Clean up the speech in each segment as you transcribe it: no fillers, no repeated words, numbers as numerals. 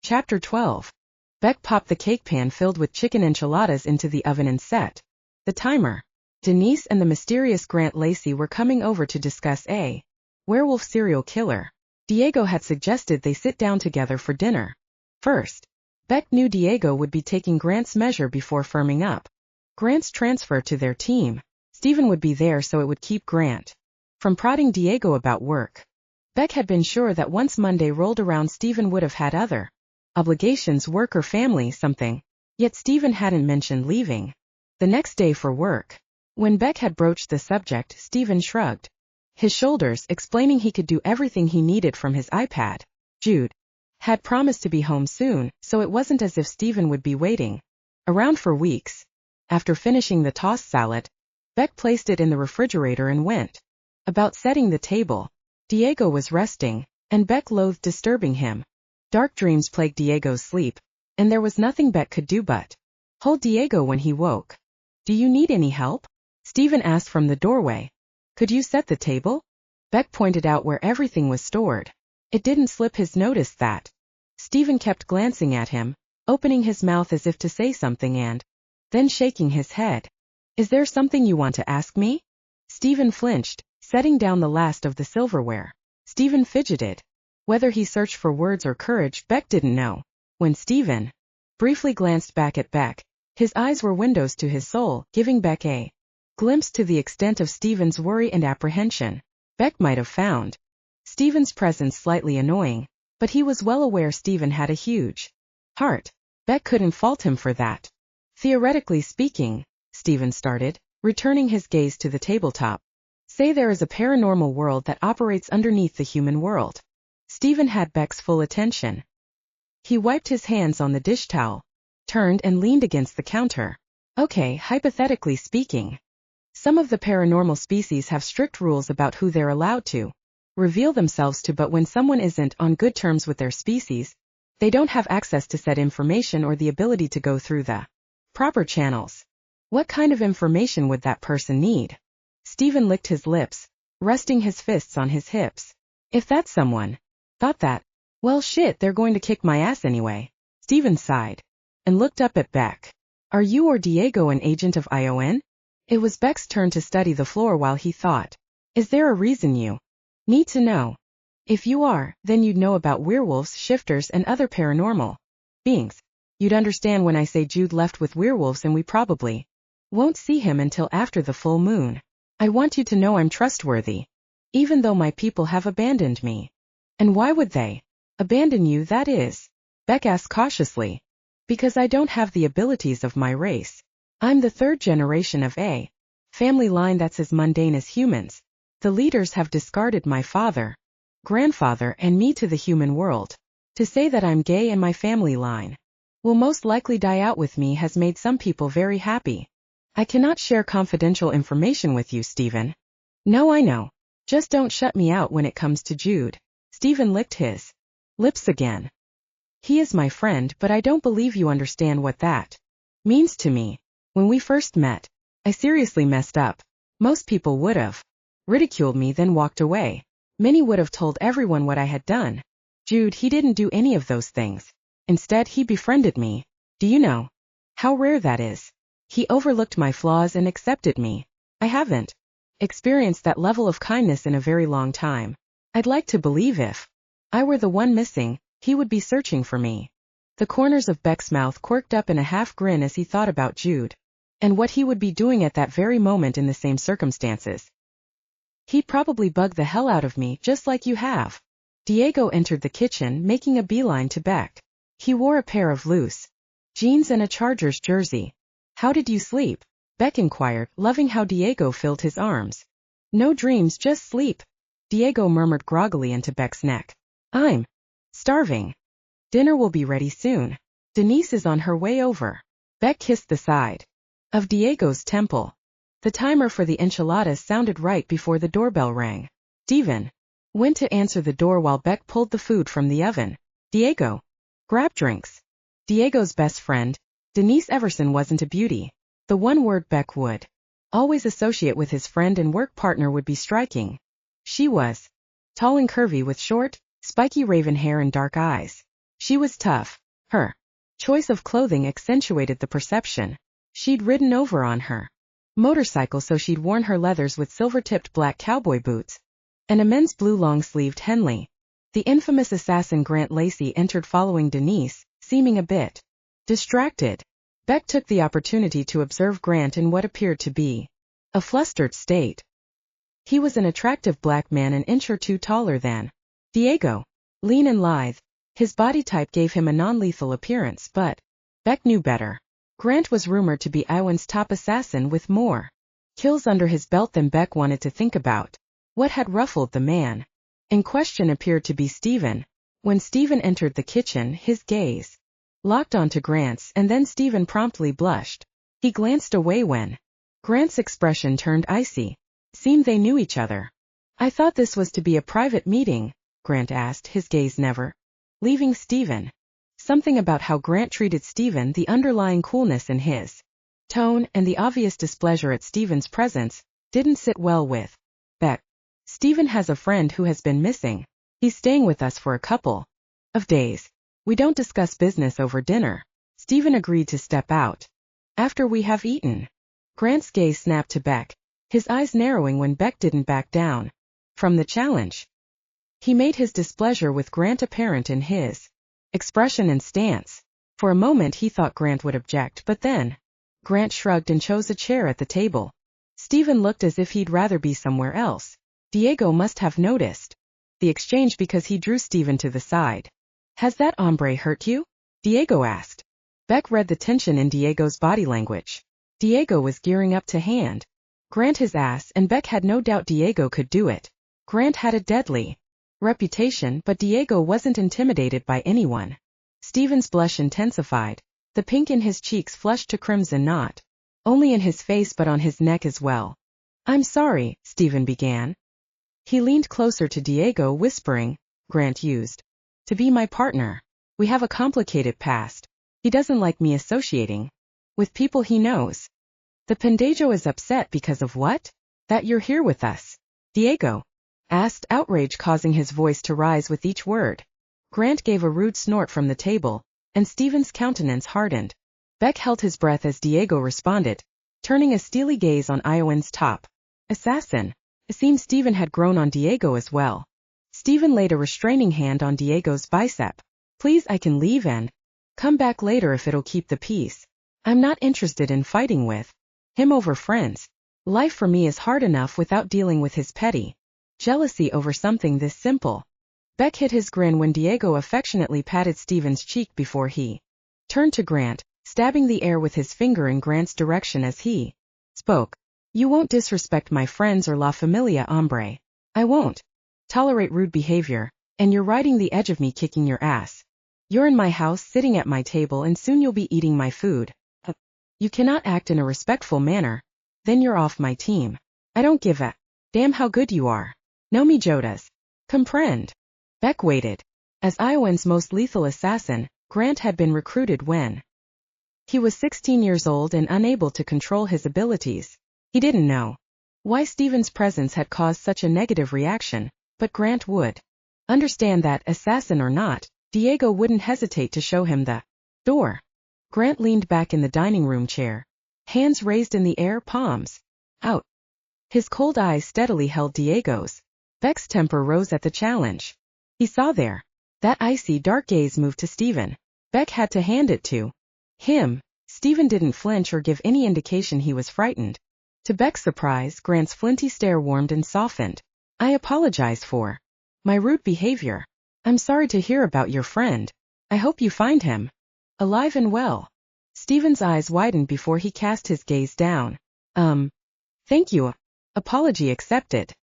Chapter 12. Beck popped the cake pan filled with chicken enchiladas into the oven and set the timer. Denise and the mysterious Grant Lacey were coming over to discuss a werewolf serial killer. Diego had suggested they sit down together for dinner. First, Beck knew Diego would be taking Grant's measure before firming up Grant's transfer to their team. Stephen would be there, so it would keep Grant from prodding Diego about work. Beck had been sure that once Monday rolled around, Stephen would have had other obligations, work or family, something. Yet Stephen hadn't mentioned leaving the next day for work. When Beck had broached the subject, Stephen shrugged his shoulders, explaining he could do everything he needed from his iPad. Jude had promised to be home soon, so it wasn't as if Stephen would be waiting around for weeks. After finishing the tossed salad, Beck placed it in the refrigerator and went about setting the table. Diego was resting, and Beck loathed disturbing him. Dark dreams plagued Diego's sleep, and there was nothing Beck could do but hold Diego when he woke. "Do you need any help?" Stephen asked from the doorway. "Could you set the table?" Beck pointed out where everything was stored. It didn't slip his notice that Stephen kept glancing at him, opening his mouth as if to say something and then shaking his head. "Is there something you want to ask me?" Stephen flinched, setting down the last of the silverware. Stephen fidgeted. Whether he searched for words or courage, Beck didn't know. When Stephen briefly glanced back at Beck, his eyes were windows to his soul, giving Beck a glimpse to the extent of Stephen's worry and apprehension. Beck might have found Stephen's presence slightly annoying, but he was well aware Stephen had a huge heart. Beck couldn't fault him for that. "Theoretically speaking," Stephen started, returning his gaze to the tabletop. "Say there is a paranormal world that operates underneath the human world." Stephen had Beck's full attention. He wiped his hands on the dish towel, turned and leaned against the counter. "Okay, hypothetically speaking, some of the paranormal species have strict rules about who they're allowed to reveal themselves to, but when someone isn't on good terms with their species, they don't have access to said information or the ability to go through the proper channels. What kind of information would that person need?" Stephen licked his lips, resting his fists on his hips. "If that someone thought that, well shit, they're going to kick my ass anyway." Stephen sighed and looked up at Beck. "Are you or Diego an agent of ION?" It was Beck's turn to study the floor while he thought. "Is there a reason you need to know? If you are, then you'd know about werewolves, shifters, and other paranormal beings. You'd understand when I say Jude left with werewolves and we probably won't see him until after the full moon. I want you to know I'm trustworthy, even though my people have abandoned me." "And why would they abandon you, that is?" Beck asked cautiously. "Because I don't have the abilities of my race. I'm the third generation of a family line that's as mundane as humans. The leaders have discarded my father, grandfather, and me to the human world. To say that I'm gay and my family line will most likely die out with me has made some people very happy. I cannot share confidential information with you, Stephen." "No, I know. Just don't shut me out when it comes to Jude." Stephen licked his lips again. "He is my friend, but I don't believe you understand what that means to me. When we first met, I seriously messed up. Most people would have ridiculed me, then walked away. Many would have told everyone what I had done. Jude, he didn't do any of those things. Instead, he befriended me. Do you know how rare that is? He overlooked my flaws and accepted me. I haven't experienced that level of kindness in a very long time. I'd like to believe if I were the one missing, he would be searching for me." The corners of Beck's mouth quirked up in a half grin as he thought about Jude and what he would be doing at that very moment in the same circumstances. "He'd probably bug the hell out of me, just like you have." Diego entered the kitchen, making a beeline to Beck. He wore a pair of loose jeans and a Chargers jersey. "How did you sleep?" Beck inquired, loving how Diego filled his arms. "No dreams, just sleep," Diego murmured groggily into Beck's neck. "I'm starving. Dinner will be ready soon. Denise is on her way over." Beck kissed the side of Diego's temple. The timer for the enchiladas sounded right before the doorbell rang. Stephen went to answer the door while Beck pulled the food from the oven. "Diego, grab drinks." Diego's best friend, Denise Everson, wasn't a beauty. The one word Beck would always associate with his friend and work partner would be striking. She was tall and curvy with short, spiky raven hair and dark eyes. She was tough. Her choice of clothing accentuated the perception. She'd ridden over on her motorcycle, so she'd worn her leathers with silver-tipped black cowboy boots and a men's blue long-sleeved Henley. The infamous assassin Grant Lacey entered following Denise, seeming a bit distracted. Beck took the opportunity to observe Grant in what appeared to be a flustered state. He was an attractive black man, an inch or two taller than Diego. Lean and lithe, his body type gave him a non-lethal appearance, but Beck knew better. Grant was rumored to be Iwan's top assassin with more kills under his belt than Beck wanted to think about. What had ruffled the man in question appeared to be Stephen. When Stephen entered the kitchen, his gaze locked onto Grant's, and then Stephen promptly blushed. He glanced away when Grant's expression turned icy. Seemed they knew each other. I thought this was to be a private meeting, Grant asked, his gaze never leaving Stephen. Something about how Grant treated Stephen, the underlying coolness in his tone, and the obvious displeasure at Stephen's presence, didn't sit well with Beck. Stephen has a friend who has been missing. He's staying with us for a couple of days. We don't discuss business over dinner. Stephen agreed to step out after we have eaten. Grant's gaze snapped to Beck, his eyes narrowing when Beck didn't back down from the challenge. He made his displeasure with Grant apparent in his expression and stance. For a moment he thought Grant would object, but then Grant shrugged and chose a chair at the table. Stephen looked as if he'd rather be somewhere else. Diego must have noticed the exchange because he drew Stephen to the side. Has that hombre hurt you? Diego asked. Beck read the tension in Diego's body language. Diego was gearing up to hand Grant his ass, and Beck had no doubt Diego could do it. Grant had a deadly reputation, but Diego wasn't intimidated by anyone. Stephen's blush intensified. The pink in his cheeks flushed to crimson, not only in his face but on his neck as well. I'm sorry, Stephen began. He leaned closer to Diego, whispering, Grant used to be my partner. We have a complicated past. He doesn't like me associating with people he knows. The Pendejo is upset because of what? That you're here with us, Diego asked, outrage causing his voice to rise with each word. Grant gave a rude snort from the table, and Stephen's countenance hardened. Beck held his breath as Diego responded, turning a steely gaze on Iwan's top assassin. It seemed Stephen had grown on Diego as well. Stephen laid a restraining hand on Diego's bicep. Please, I can leave and come back later if it'll keep the peace. I'm not interested in fighting with him over friends. Life for me is hard enough without dealing with his petty jealousy over something this simple. Beck hid his grin when Diego affectionately patted Stephen's cheek before he turned to Grant, stabbing the air with his finger in Grant's direction as he spoke. You won't disrespect my friends or La Familia, hombre. I won't tolerate rude behavior, and you're riding the edge of me kicking your ass. You're in my house sitting at my table, and soon you'll be eating my food. You cannot act in a respectful manner. Then you're off my team. I don't give a damn how good you are. No me jodas. Comprend. Beck waited. As Iwan's most lethal assassin, Grant had been recruited when he was 16 years old and unable to control his abilities. He didn't know why Stephen's presence had caused such a negative reaction, but Grant would understand that, assassin or not, Diego wouldn't hesitate to show him the door. Grant leaned back in the dining room chair, hands raised in the air, palms out. His cold eyes steadily held Diego's. Beck's temper rose at the challenge. He saw there. That icy dark gaze moved to Stephen. Beck had to hand it to him. Stephen didn't flinch or give any indication he was frightened. To Beck's surprise, Grant's flinty stare warmed and softened. I apologize for my rude behavior. I'm sorry to hear about your friend. I hope you find him alive and well. Stephen's eyes widened before he cast his gaze down. Thank you. Apology accepted.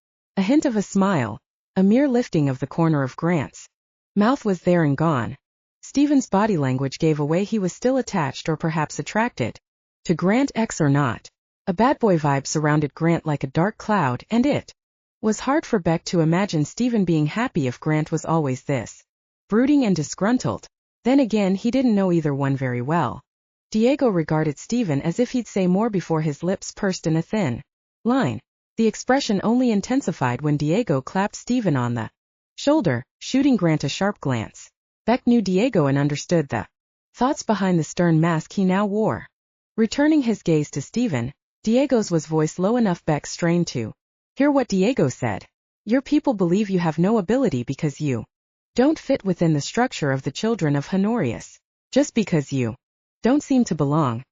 A hint of a smile, a mere lifting of the corner of Grant's mouth was there and gone. Stephen's body language gave away he was still attached or perhaps attracted to Grant, X or not. A bad boy vibe surrounded Grant like a dark cloud, and it was hard for Beck to imagine Stephen being happy if Grant was always this brooding and disgruntled. Then again, he didn't know either one very well. Diego regarded Stephen as if he'd say more before his lips pursed in a thin line. The expression only intensified when Diego clapped Stephen on the shoulder, shooting Grant a sharp glance. Beck knew Diego and understood the thoughts behind the stern mask he now wore. Returning his gaze to Stephen, Diego's was voice low enough Beck strained to hear what Diego said. Your people believe you have no ability because you don't fit within the structure of the children of Honorius. Just because you don't seem to belong.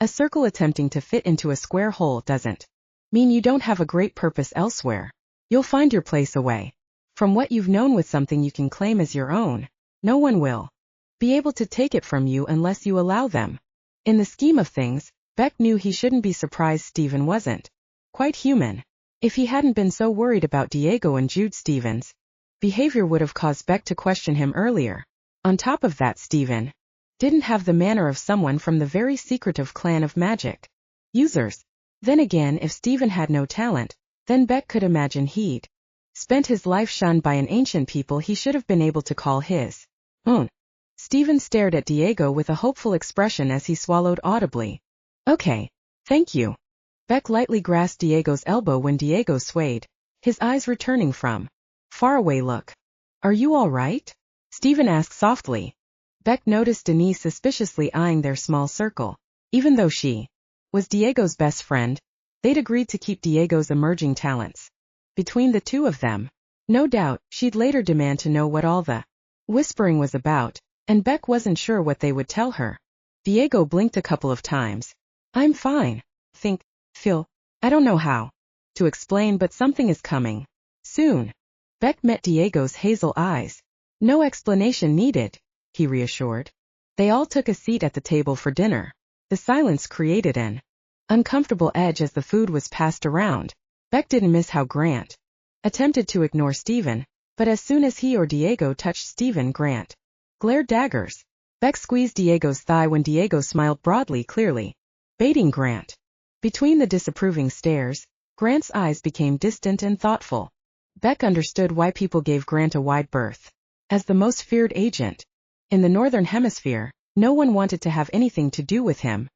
A circle attempting to fit into a square hole doesn't mean you don't have a great purpose elsewhere. You'll find your place away from what you've known with something you can claim as your own. No one will be able to take it from you unless you allow them. In the scheme of things, Beck knew he shouldn't be surprised Stephen wasn't quite human. If he hadn't been so worried about Diego and Jude Stevens' behavior would have caused Beck to question him earlier. On top of that, Stephen didn't have the manner of someone from the very secretive clan of magic users. Then again, if Stephen had no talent, then Beck could imagine he'd spent his life shunned by an ancient people he should have been able to call his own. Stephen stared at Diego with a hopeful expression as he swallowed audibly. Okay, thank you. Beck lightly grasped Diego's elbow when Diego swayed, his eyes returning from faraway look. Are you all right? Stephen asked softly. Beck noticed Denise suspiciously eyeing their small circle. Even though she was Diego's best friend, they'd agreed to keep Diego's emerging talents between the two of them. No doubt, she'd later demand to know what all the whispering was about, and Beck wasn't sure what they would tell her. Diego blinked a couple of times. I'm fine. Feel. I don't know how to explain, but something is coming soon. Beck met Diego's hazel eyes. No explanation needed, he reassured. They all took a seat at the table for dinner. The silence created an uncomfortable edge as the food was passed around. Beck didn't miss how Grant attempted to ignore Stephen, but as soon as he or Diego touched Stephen, Grant glared daggers. Beck squeezed Diego's thigh when Diego smiled broadly, clearly baiting Grant. Between the disapproving stares, Grant's eyes became distant and thoughtful. Beck understood why people gave Grant a wide berth. As the most feared agent in the Northern Hemisphere, no one wanted to have anything to do with him.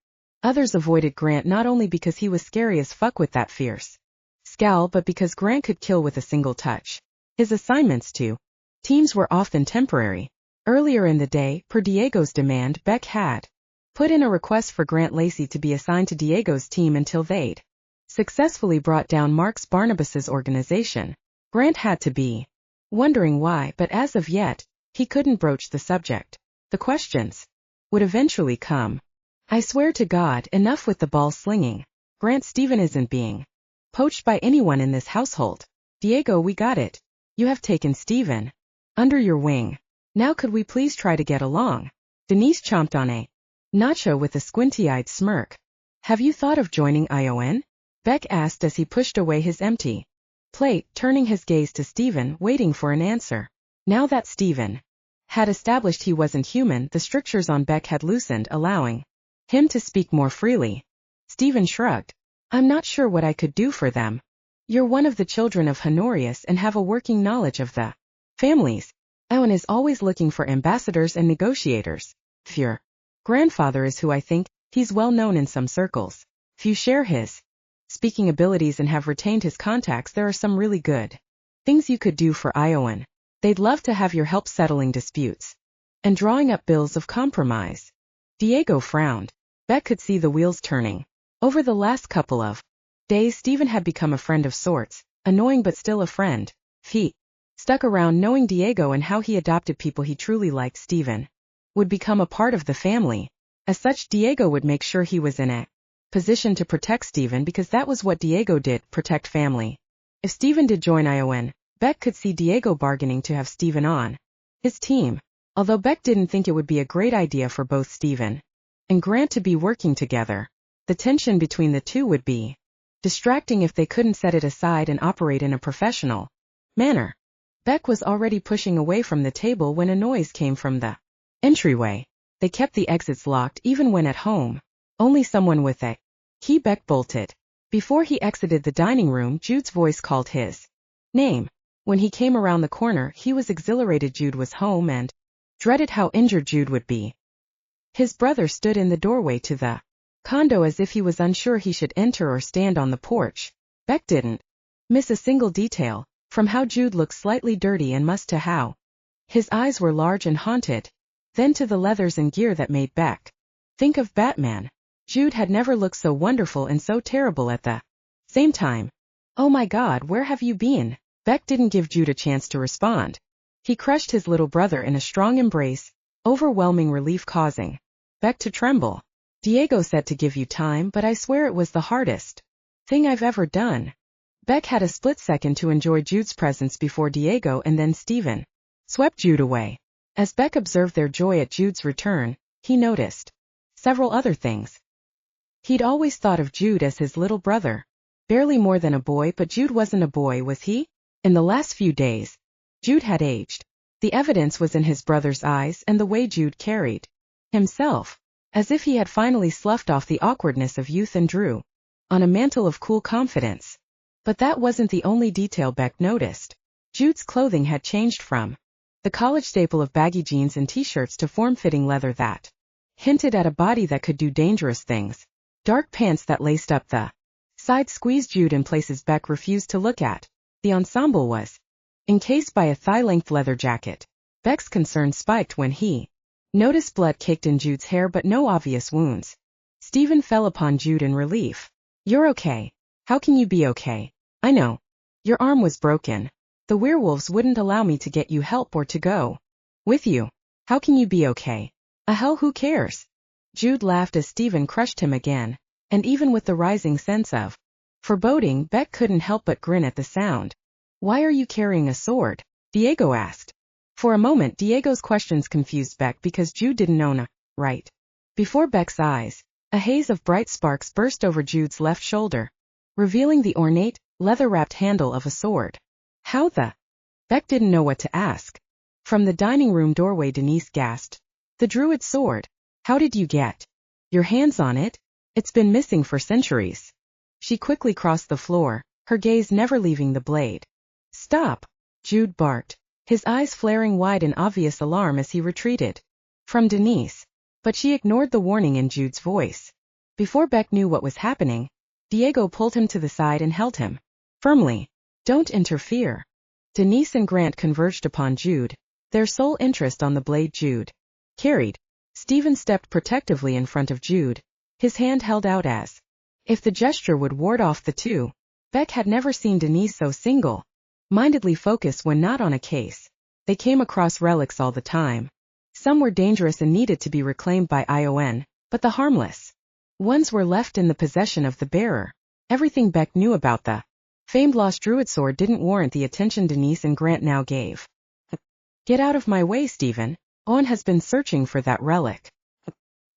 Others avoided Grant not only because he was scary as fuck with that fierce scowl, but because Grant could kill with a single touch. His assignments to teams were often temporary. Earlier in the day, per Diego's demand, Beck had put in a request for Grant Lacey to be assigned to Diego's team until they'd successfully brought down Marcus Barnabas's organization. Grant had to be wondering why, but as of yet, he couldn't broach the subject. The questions would eventually come. I swear to God, enough with the ball slinging. Grant, Stephen isn't being poached by anyone in this household. Diego, we got it. You have taken Stephen under your wing. Now could we please try to get along? Denise chomped on a nacho with a squinty-eyed smirk. Have you thought of joining ION? Beck asked as he pushed away his empty plate, turning his gaze to Stephen, waiting for an answer. Now that Stephen had established he wasn't human, the strictures on Beck had loosened, allowing him to speak more freely. Stephen shrugged. I'm not sure what I could do for them. You're one of the children of Honorius and have a working knowledge of the families. Owen is always looking for ambassadors and negotiators. Your grandfather is who I think. He's well known in some circles. If you share his speaking abilities and have retained his contacts, there are some really good things you could do for Iowan. They'd love to have your help settling disputes and drawing up bills of compromise. Diego frowned. Beck could see the wheels turning. Over the last couple of days, Stephen had become a friend of sorts, annoying but still a friend. He stuck around knowing Diego and how he adopted people he truly liked. Stephen would become a part of the family. As such, Diego would make sure he was in a position to protect Stephen, because that was what Diego did, protect family. If Stephen did join ION, Beck could see Diego bargaining to have Stephen on his team. Although Beck didn't think it would be a great idea for both Stephen and Grant to be working together. The tension between the two would be distracting if they couldn't set it aside and operate in a professional manner. Beck was already pushing away from the table when a noise came from the entryway. They kept the exits locked even when at home. Only someone with a key. Beck bolted. Before he exited the dining room, Jude's voice called his name. When he came around the corner, he was exhilarated. Jude was home and dreaded how injured Jude would be. His brother stood in the doorway to the condo as if he was unsure he should enter or stand on the porch. Beck didn't miss a single detail, from how Jude looked slightly dirty and mussed to how His eyes were large and haunted. Then to the leathers and gear that made Beck think of Batman. Jude had never looked so wonderful and so terrible at the same time. Oh my God, where have you been? Beck didn't give Jude a chance to respond. He crushed his little brother in a strong embrace, overwhelming relief causing Beck to tremble. Diego said to give you time, but I swear it was the hardest thing I've ever done. Beck had a split second to enjoy Jude's presence before Diego and then Stephen swept Jude away. As Beck observed their joy at Jude's return, he noticed several other things. He'd always thought of Jude as his little brother. Barely more than a boy, but Jude wasn't a boy, was he? In the last few days, Jude had aged. The evidence was in his brother's eyes and the way Jude carried himself, as if he had finally sloughed off the awkwardness of youth and drew on a mantle of cool confidence. But that wasn't the only detail Beck noticed. Jude's clothing had changed from the college staple of baggy jeans and t-shirts to form-fitting leather that hinted at a body that could do dangerous things. Dark pants that laced up the side squeezed Jude in places Beck refused to look at. The ensemble was encased by a thigh-length leather jacket. Beck's concern spiked when he noticed blood caked in Jude's hair but no obvious wounds. Stephen fell upon Jude in relief. You're okay. How can you be okay? I know. Your arm was broken. The werewolves wouldn't allow me to get you help or to go with you. How can you be okay? Hell, who cares? Jude laughed as Stephen crushed him again, and even with the rising sense of foreboding, Beck couldn't help but grin at the sound. Why are you carrying a sword? Diego asked. For a moment Diego's questions confused Beck because Jude didn't know right. Before Beck's eyes, a haze of bright sparks burst over Jude's left shoulder, revealing the ornate, leather-wrapped handle of a sword. How the? Beck didn't know what to ask. From the dining room doorway Denise gasped. The druid sword. How did you get your hands on it? It's been missing for centuries. She quickly crossed the floor, her gaze never leaving the blade. Stop! Jude barked, his eyes flaring wide in obvious alarm as he retreated from Denise. But she ignored the warning in Jude's voice. Before Beck knew what was happening, Diego pulled him to the side and held him firmly. Don't interfere. Denise and Grant converged upon Jude, their sole interest on the blade Jude carried. Stephen stepped protectively in front of Jude, his hand held out as if the gesture would ward off the two. Beck had never seen Denise so single-mindedly focused when not on a case. They came across relics all the time. Some were dangerous and needed to be reclaimed by Ion, but the harmless ones were left in the possession of the bearer. Everything Beck knew about the famed lost druid sword didn't warrant the attention Denise and Grant now gave. Get out of my way, Stephen. Owen has been searching for that relic.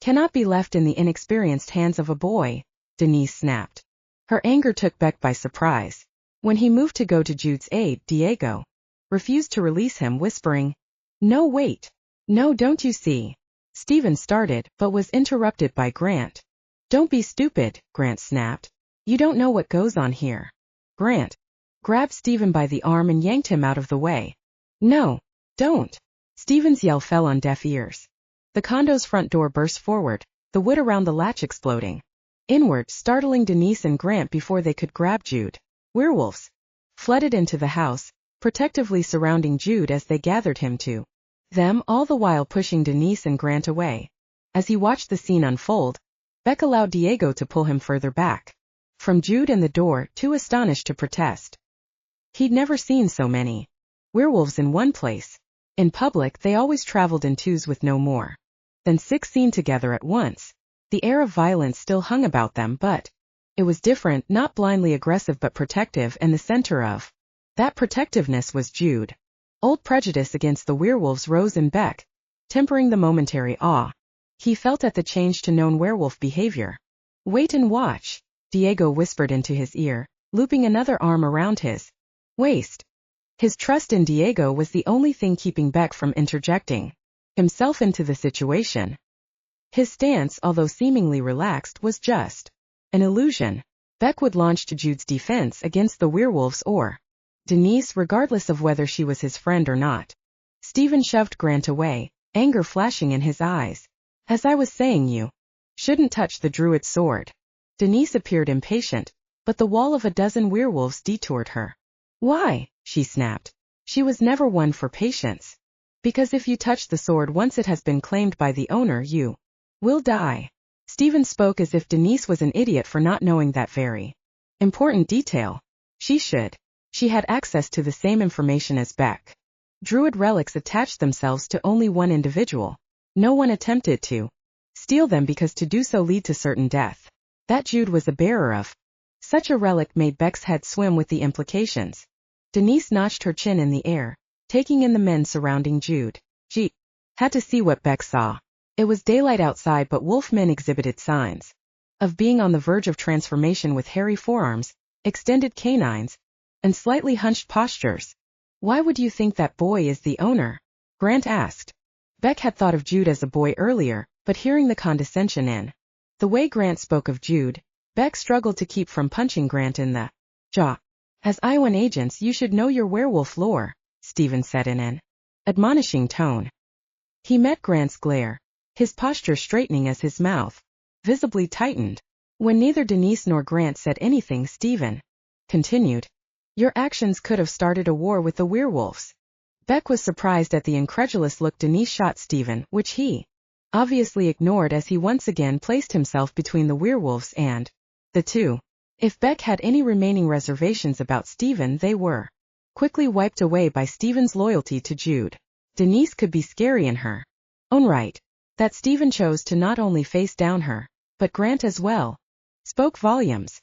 Cannot be left in the inexperienced hands of a boy, Denise snapped. Her anger took Beck by surprise. When he moved to go to Jude's aid, Diego refused to release him, whispering, No, wait. No, don't you see? Stephen started, but was interrupted by Grant. Don't be stupid, Grant snapped. You don't know what goes on here. Grant grabbed Stephen by the arm and yanked him out of the way. No, don't. Stephen's yell fell on deaf ears. The condo's front door burst forward, the wood around the latch exploding inward, startling Denise and Grant before they could grab Jude. Werewolves flooded into the house, protectively surrounding Jude as they gathered him to them, all the while pushing Denise and Grant away. As he watched the scene unfold, Beck allowed Diego to pull him further back from Jude and the door, too astonished to protest. He'd never seen so many werewolves in one place. In public they always traveled in twos with no more than 6 seen together at once. The air of violence still hung about them, but it was different, not blindly aggressive but protective, and the center of that protectiveness was Jude. Old prejudice against the werewolves rose in Beck, tempering the momentary awe he felt at the change to known werewolf behavior. Wait and watch, Diego whispered into his ear, looping another arm around his waist. His trust in Diego was the only thing keeping Beck from interjecting himself into the situation. His stance, although seemingly relaxed, was just an illusion. Beck would launch to Jude's defense against the werewolves or Denise, regardless of whether she was his friend or not. Stephen shoved Grant away, anger flashing in his eyes. As I was saying, you shouldn't touch the druid's sword. Denise appeared impatient, but the wall of a dozen werewolves detoured her. Why? She snapped. She was never one for patience. Because if you touch the sword once it has been claimed by the owner, you will die. Stephen spoke as if Denise was an idiot for not knowing that very important detail. She had access to the same information as Beck. Druid relics attached themselves to only one individual. No one attempted to steal them because to do so lead to certain death. That Jude was a bearer of such a relic made Beck's head swim with the implications. Denise notched her chin in the air, taking in the men surrounding Jude. She had to see what Beck saw. It was daylight outside, but wolfmen exhibited signs of being on the verge of transformation with hairy forearms, extended canines, and slightly hunched postures. Why would you think that boy is the owner? Grant asked. Beck had thought of Jude as a boy earlier, but hearing the condescension in the way Grant spoke of Jude, Beck struggled to keep from punching Grant in the jaw. As Iowan agents, you should know your werewolf lore, Stephen said in an admonishing tone. He met Grant's glare, his posture straightening as his mouth visibly tightened. When neither Denise nor Grant said anything, Stephen continued. Your actions could have started a war with the werewolves. Beck was surprised at the incredulous look Denise shot Stephen, which he obviously ignored as he once again placed himself between the werewolves and the two. If Beck had any remaining reservations about Stephen, they were quickly wiped away by Stephen's loyalty to Jude. Denise could be scary in her own right. That Stephen chose to not only face down her, but Grant as well, spoke volumes.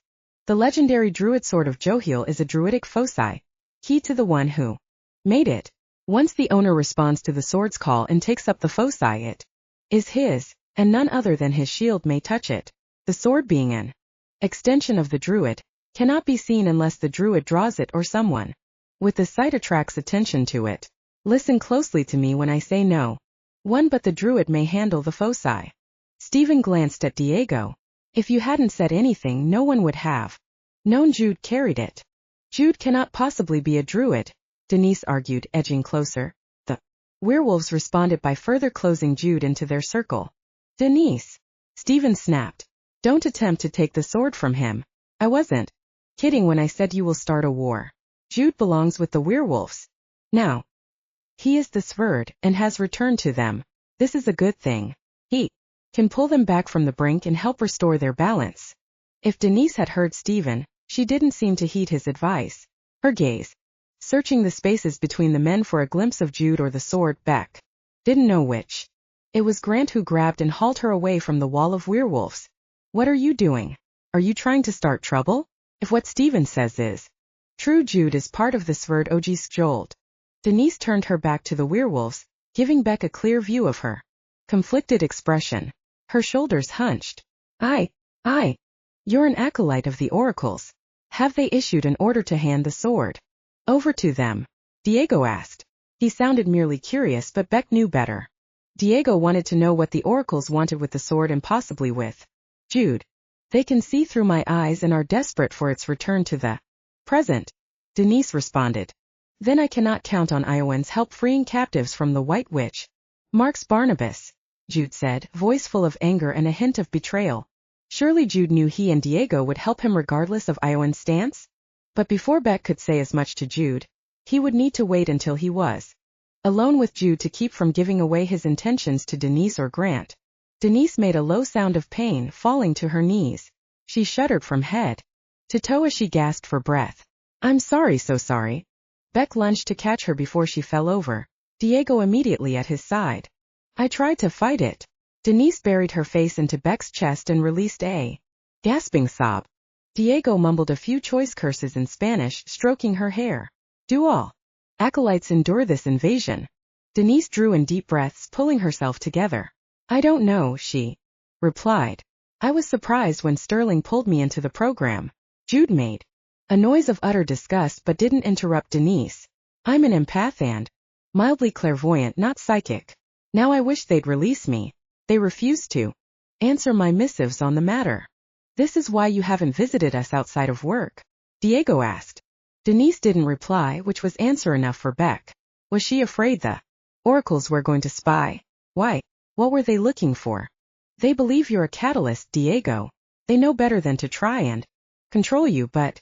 The legendary druid sword of Johil is a druidic foci, key to the one who made it. Once the owner responds to the sword's call and takes up the foci, it is his, and none other than his shield may touch it. The sword, being an extension of the druid, cannot be seen unless the druid draws it or someone with the sight attracts attention to it. Listen closely to me when I say no one but the druid may handle the foci. Stephen glanced at Diego. If you hadn't said anything, no one would have known Jude carried it. Jude cannot possibly be a druid, Denise argued, edging closer. The werewolves responded by further closing Jude into their circle. Denise, Stephen snapped. Don't attempt to take the sword from him. I wasn't kidding when I said you will start a war. Jude belongs with the werewolves. Now, he is the Sverd and has returned to them. This is a good thing. He can pull them back from the brink and help restore their balance. If Denise had heard Stephen, she didn't seem to heed his advice. Her gaze searching the spaces between the men for a glimpse of Jude or the sword. Beck didn't know which. It was Grant who grabbed and hauled her away from the wall of werewolves. What are you doing? Are you trying to start trouble? If what Stephen says is true, Jude is part of the Sverd OG's Jolt. Denise turned her back to the werewolves, giving Beck a clear view of her conflicted expression. Her shoulders hunched. You're an acolyte of the oracles. Have they issued an order to hand the sword over to them? Diego asked. He sounded merely curious, but Beck knew better. Diego wanted to know what the oracles wanted with the sword and possibly with Jude. They can see through my eyes and are desperate for its return to the present, Denise responded. Then I cannot count on Iowans' help freeing captives from the White Witch. Marks Barnabas, Jude said, voice full of anger and a hint of betrayal. Surely Jude knew he and Diego would help him regardless of Iowan's stance? But before Beck could say as much to Jude, he would need to wait until he was alone with Jude to keep from giving away his intentions to Denise or Grant. Denise made a low sound of pain, falling to her knees. She shuddered from head to toe as she gasped for breath. I'm sorry, so sorry. Beck lunged to catch her before she fell over, Diego immediately at his side. I tried to fight it. Denise buried her face into Beck's chest and released a gasping sob. Diego mumbled a few choice curses in Spanish, stroking her hair. Do all acolytes endure this invasion? Denise drew in deep breaths, pulling herself together. I don't know, she replied. I was surprised when Sterling pulled me into the program. Jude made a noise of utter disgust but didn't interrupt Denise. I'm an empath and mildly clairvoyant, not psychic. Now I wish they'd release me. They refused to answer my missives on the matter. This is why you haven't visited us outside of work? Diego asked. Denise didn't reply, which was answer enough for Beck. Was she afraid the oracles were going to spy? Why? What were they looking for? They believe you're a catalyst, Diego. They know better than to try and control you, but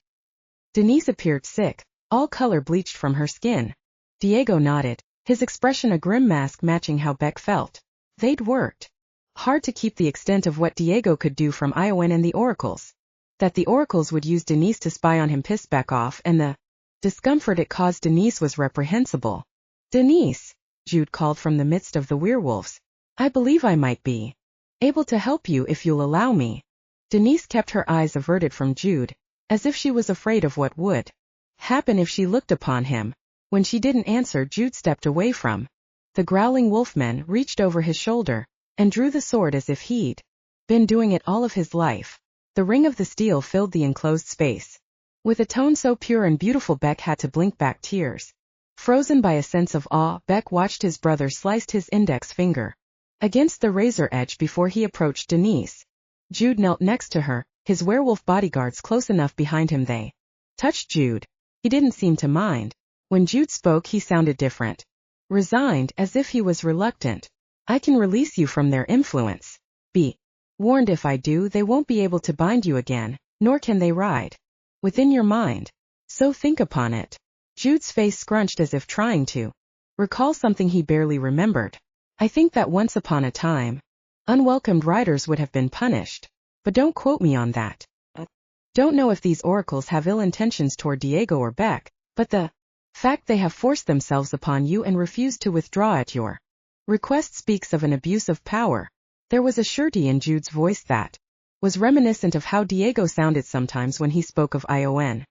Denise appeared sick, all color bleached from her skin. Diego nodded, his expression a grim mask matching how Beck felt. They'd worked hard to keep the extent of what Diego could do from Iowan and the oracles. That the oracles would use Denise to spy on him pissed Beck off, and the discomfort it caused Denise was reprehensible. "Denise," Jude called from the midst of the werewolves. "I believe I might be able to help you if you'll allow me." Denise kept her eyes averted from Jude, as if she was afraid of what would happen if she looked upon him. When she didn't answer, Jude stepped away from the growling wolfman, reached over his shoulder, and drew the sword as if he'd been doing it all of his life. The ring of the steel filled the enclosed space. With a tone so pure and beautiful Beck had to blink back tears. Frozen by a sense of awe, Beck watched his brother slice his index finger against the razor edge before he approached Denise. Jude knelt next to her, his werewolf bodyguards close enough behind him they touched Jude. He didn't seem to mind. When Jude spoke, he sounded different. Resigned, as if he was reluctant. "I can release you from their influence. Be warned, if I do, they won't be able to bind you again, nor can they ride within your mind. So think upon it." Jude's face scrunched as if trying to recall something he barely remembered. "I think that once upon a time, unwelcomed riders would have been punished. But don't quote me on that. Don't know if these oracles have ill intentions toward Diego or Beck, but the fact they have forced themselves upon you and refused to withdraw at your request speaks of an abuse of power." There was a surety in Jude's voice that was reminiscent of how Diego sounded sometimes when he spoke of Iowan.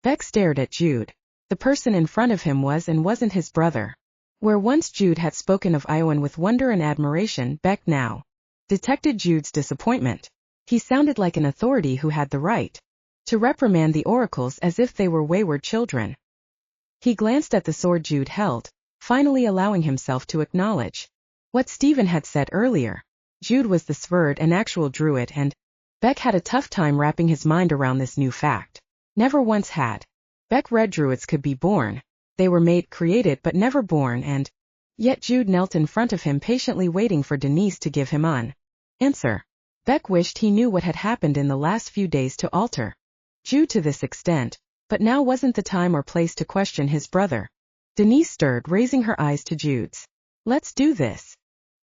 Beck stared at Jude. The person in front of him was and wasn't his brother. Where once Jude had spoken of Iowan with wonder and admiration, Beck now detected Jude's disappointment. He sounded like an authority who had the right to reprimand the oracles as if they were wayward children. He glanced at the sword Jude held, finally allowing himself to acknowledge what Stephen had said earlier. Jude was the Sverd, an actual druid, and Beck had a tough time wrapping his mind around this new fact. Never once had Beck read druids could be born. They were made, created, but never born, and yet Jude knelt in front of him patiently waiting for Denise to give him an answer. Beck wished he knew what had happened in the last few days to alter Jude to this extent, but now wasn't the time or place to question his brother. Denise stirred, raising her eyes to Jude's. "Let's do this."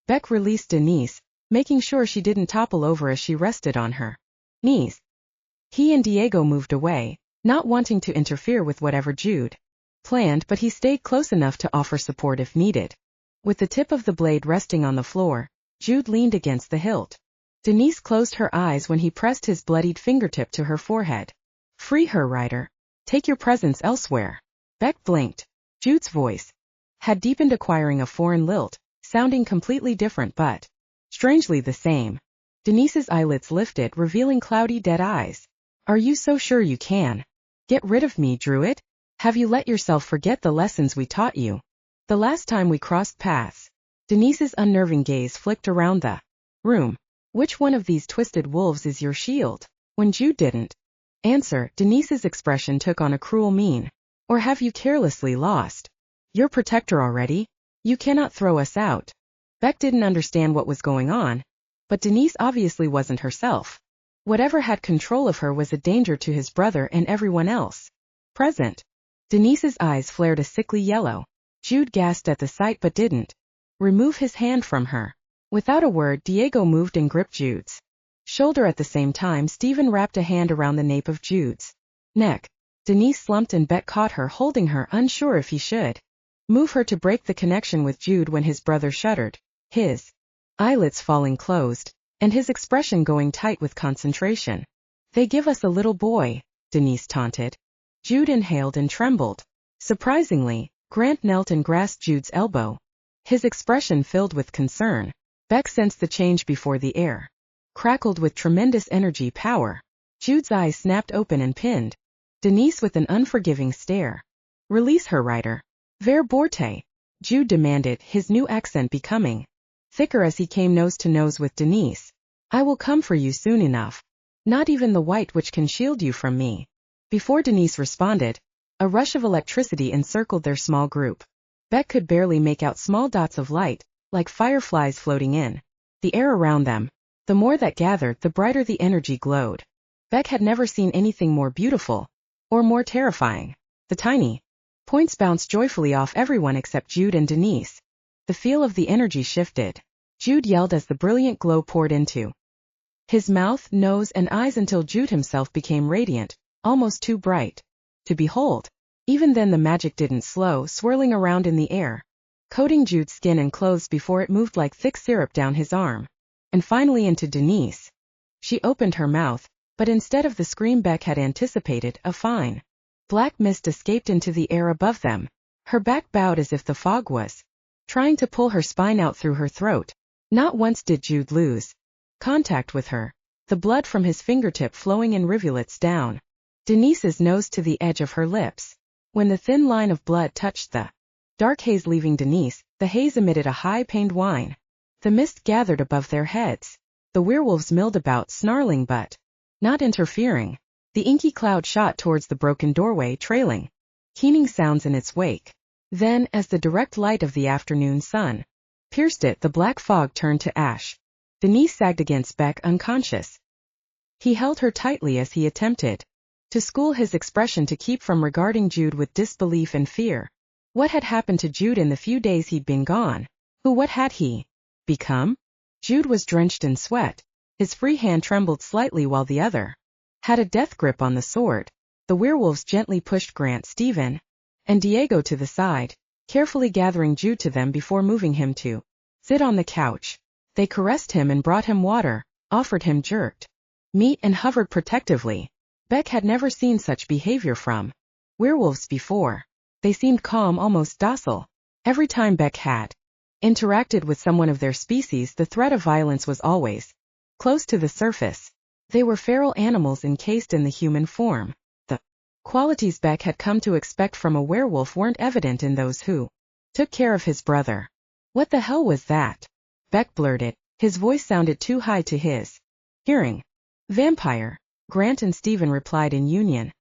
Beck released Denise, making sure she didn't topple over as she rested on her knees. He and Diego moved away, not wanting to interfere with whatever Jude planned, but he stayed close enough to offer support if needed. With the tip of the blade resting on the floor, Jude leaned against the hilt. Denise closed her eyes when he pressed his bloodied fingertip to her forehead. "Free her, Ryder. Take your presence elsewhere." Beck blinked. Jude's voice had deepened, acquiring a foreign lilt, sounding completely different but strangely the same. Denise's eyelids lifted, revealing cloudy, dead eyes. "Are you so sure you can get rid of me, Druid? Have you let yourself forget the lessons we taught you the last time we crossed paths?" Denise's unnerving gaze flicked around the room. "Which one of these twisted wolves is your shield?" When Jude didn't answer, Denise's expression took on a cruel mien. "Or have you carelessly lost your protector already? You cannot throw us out." Beck didn't understand what was going on, but Denise obviously wasn't herself. Whatever had control of her was a danger to his brother and everyone else present. Denise's eyes flared a sickly yellow. Jude gasped at the sight but didn't remove his hand from her. Without a word, Diego moved and gripped Jude's shoulder. At the same time, Stephen wrapped a hand around the nape of Jude's neck. Denise slumped and Beck caught her, holding her, unsure if he should move her to break the connection with Jude when his brother shuddered, his eyelids falling closed, and his expression going tight with concentration. "They give us a little boy," Denise taunted. Jude inhaled and trembled. Surprisingly, Grant knelt and grasped Jude's elbow, his expression filled with concern. Beck sensed the change before the air crackled with tremendous energy power. Jude's eyes snapped open and pinned Denise with an unforgiving stare. "Release her, Ryder." "Ver Borte," Jude demanded, his new accent becoming thicker as he came nose to nose with Denise. "I will come for you soon enough. Not even the white witch can shield you from me." Before Denise responded, a rush of electricity encircled their small group. Beck could barely make out small dots of light, like fireflies floating in the air around them. The more that gathered, the brighter the energy glowed. Beck had never seen anything more beautiful or more terrifying. The tiny Points bounced joyfully off everyone except Jude and Denise. The feel of the energy shifted. Jude yelled as the brilliant glow poured into his mouth, nose, and eyes until Jude himself became radiant, almost too bright to behold. Even then the magic didn't slow, swirling around in the air, coating Jude's skin and clothes before it moved like thick syrup down his arm, and finally into Denise. She opened her mouth, but instead of the scream Beck had anticipated, a fine black mist escaped into the air above them. Her back bowed as if the fog was trying to pull her spine out through her throat. Not once did Jude lose contact with her, the blood from his fingertip flowing in rivulets down Denise's nose to the edge of her lips. When the thin line of blood touched the dark haze leaving Denise, the haze emitted a high-pained whine. The mist gathered above their heads. The werewolves milled about, snarling but not interfering. The inky cloud shot towards the broken doorway, trailing keening sounds in its wake. Then, as the direct light of the afternoon sun pierced it, the black fog turned to ash. Denise sagged against Beck, unconscious. He held her tightly as he attempted to school his expression to keep from regarding Jude with disbelief and fear. What had happened to Jude in the few days he'd been gone? What had he become? Jude was drenched in sweat. His free hand trembled slightly while the other had a death grip on the sword. The werewolves gently pushed Grant, Stephen, and Diego to the side, carefully gathering Jude to them before moving him to sit on the couch. They caressed him and brought him water, offered him jerked meat and hovered protectively. Beck had never seen such behavior from werewolves before. They seemed calm, almost docile. Every time Beck had interacted with someone of their species, the threat of violence was always close to the surface. They were feral animals encased in the human form. The qualities Beck had come to expect from a werewolf weren't evident in those who took care of his brother. What the hell was that? Beck blurted. His voice sounded too high to his hearing. Vampire. Grant and Stephen replied in union.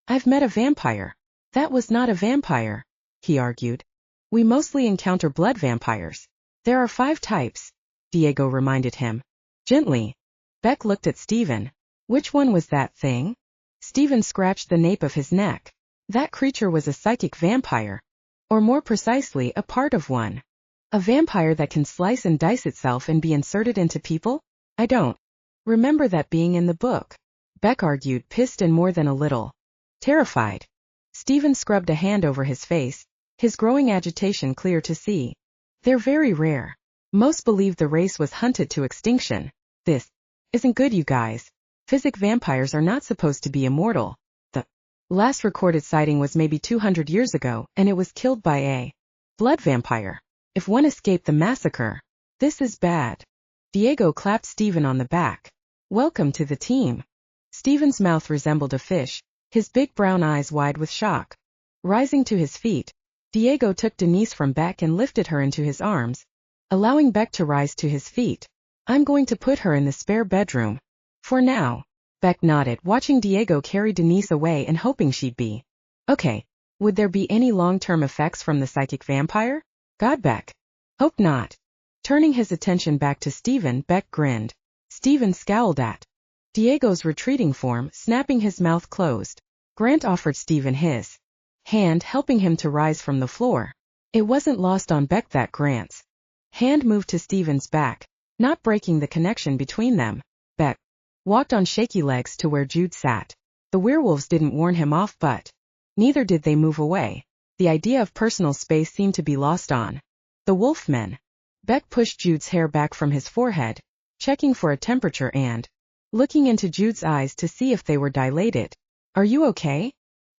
I've met a vampire. That was not a vampire, he argued. We mostly encounter blood vampires. There are 5 types, Diego reminded him. Gently. Beck looked at Stephen. Which one was that thing? Stephen scratched the nape of his neck. That creature was a psychic vampire. Or more precisely, a part of one. A vampire that can slice and dice itself and be inserted into people? I don't remember that being in the book, Beck argued, pissed and more than a little terrified. Stephen scrubbed a hand over his face, his growing agitation clear to see. They're very rare. Most believe the race was hunted to extinction. This isn't good, you guys. Physic vampires are not supposed to be immortal. The last recorded sighting was maybe 200 years ago, and it was killed by a blood vampire. If one escaped the massacre, this is bad. Diego clapped Stephen on the back. Welcome to the team. Stephen's mouth resembled a fish, his big brown eyes wide with shock. Rising to his feet, Diego took Denise from Beck and lifted her into his arms, allowing Beck to rise to his feet. I'm going to put her in the spare bedroom. For now. Beck nodded, watching Diego carry Denise away and hoping she'd be okay. Would there be any long-term effects from the psychic vampire? God, Beck. Hope not. Turning his attention back to Stephen, Beck grinned. Stephen scowled at Diego's retreating form, snapping his mouth closed. Grant offered Stephen his hand, helping him to rise from the floor. It wasn't lost on Beck that Grant's hand moved to Stephen's back, not breaking the connection between them. Beck walked on shaky legs to where Jude sat. The werewolves didn't warn him off, but neither did they move away. The idea of personal space seemed to be lost on the wolfmen. Beck pushed Jude's hair back from his forehead, checking for a temperature and looking into Jude's eyes to see if they were dilated. Are you okay?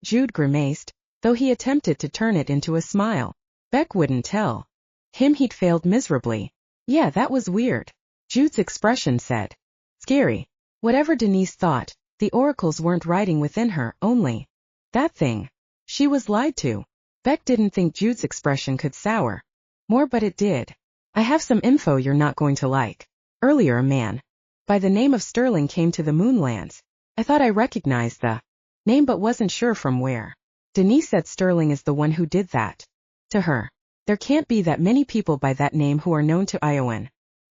Jude grimaced, though he attempted to turn it into a smile. Beck wouldn't tell him he'd failed miserably. Yeah, that was weird. Jude's expression said. Scary. Whatever Denise thought, the oracles weren't writing within her, only that thing. She was lied to. Beck didn't think Jude's expression could sour more, but it did. I have some info you're not going to like. Earlier a man by the name of Sterling came to the Moonlands. I thought I recognized the name but wasn't sure from where. Denise said Sterling is the one who did that to her. There can't be that many people by that name who are known to Iowan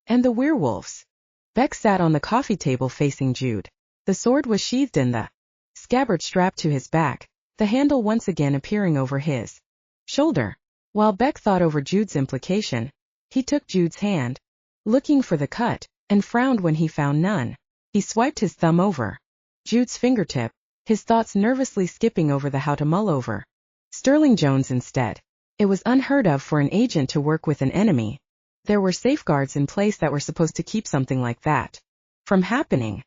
and the werewolves. Beck sat on the coffee table facing Jude. The sword was sheathed in the scabbard strapped to his back, the handle once again appearing over his shoulder. While Beck thought over Jude's implication, he took Jude's hand, looking for the cut, and frowned when he found none. He swiped his thumb over Jude's fingertip, his thoughts nervously skipping over the how to mull over Sterling Jones instead. It was unheard of for an agent to work with an enemy. There were safeguards in place that were supposed to keep something like that from happening.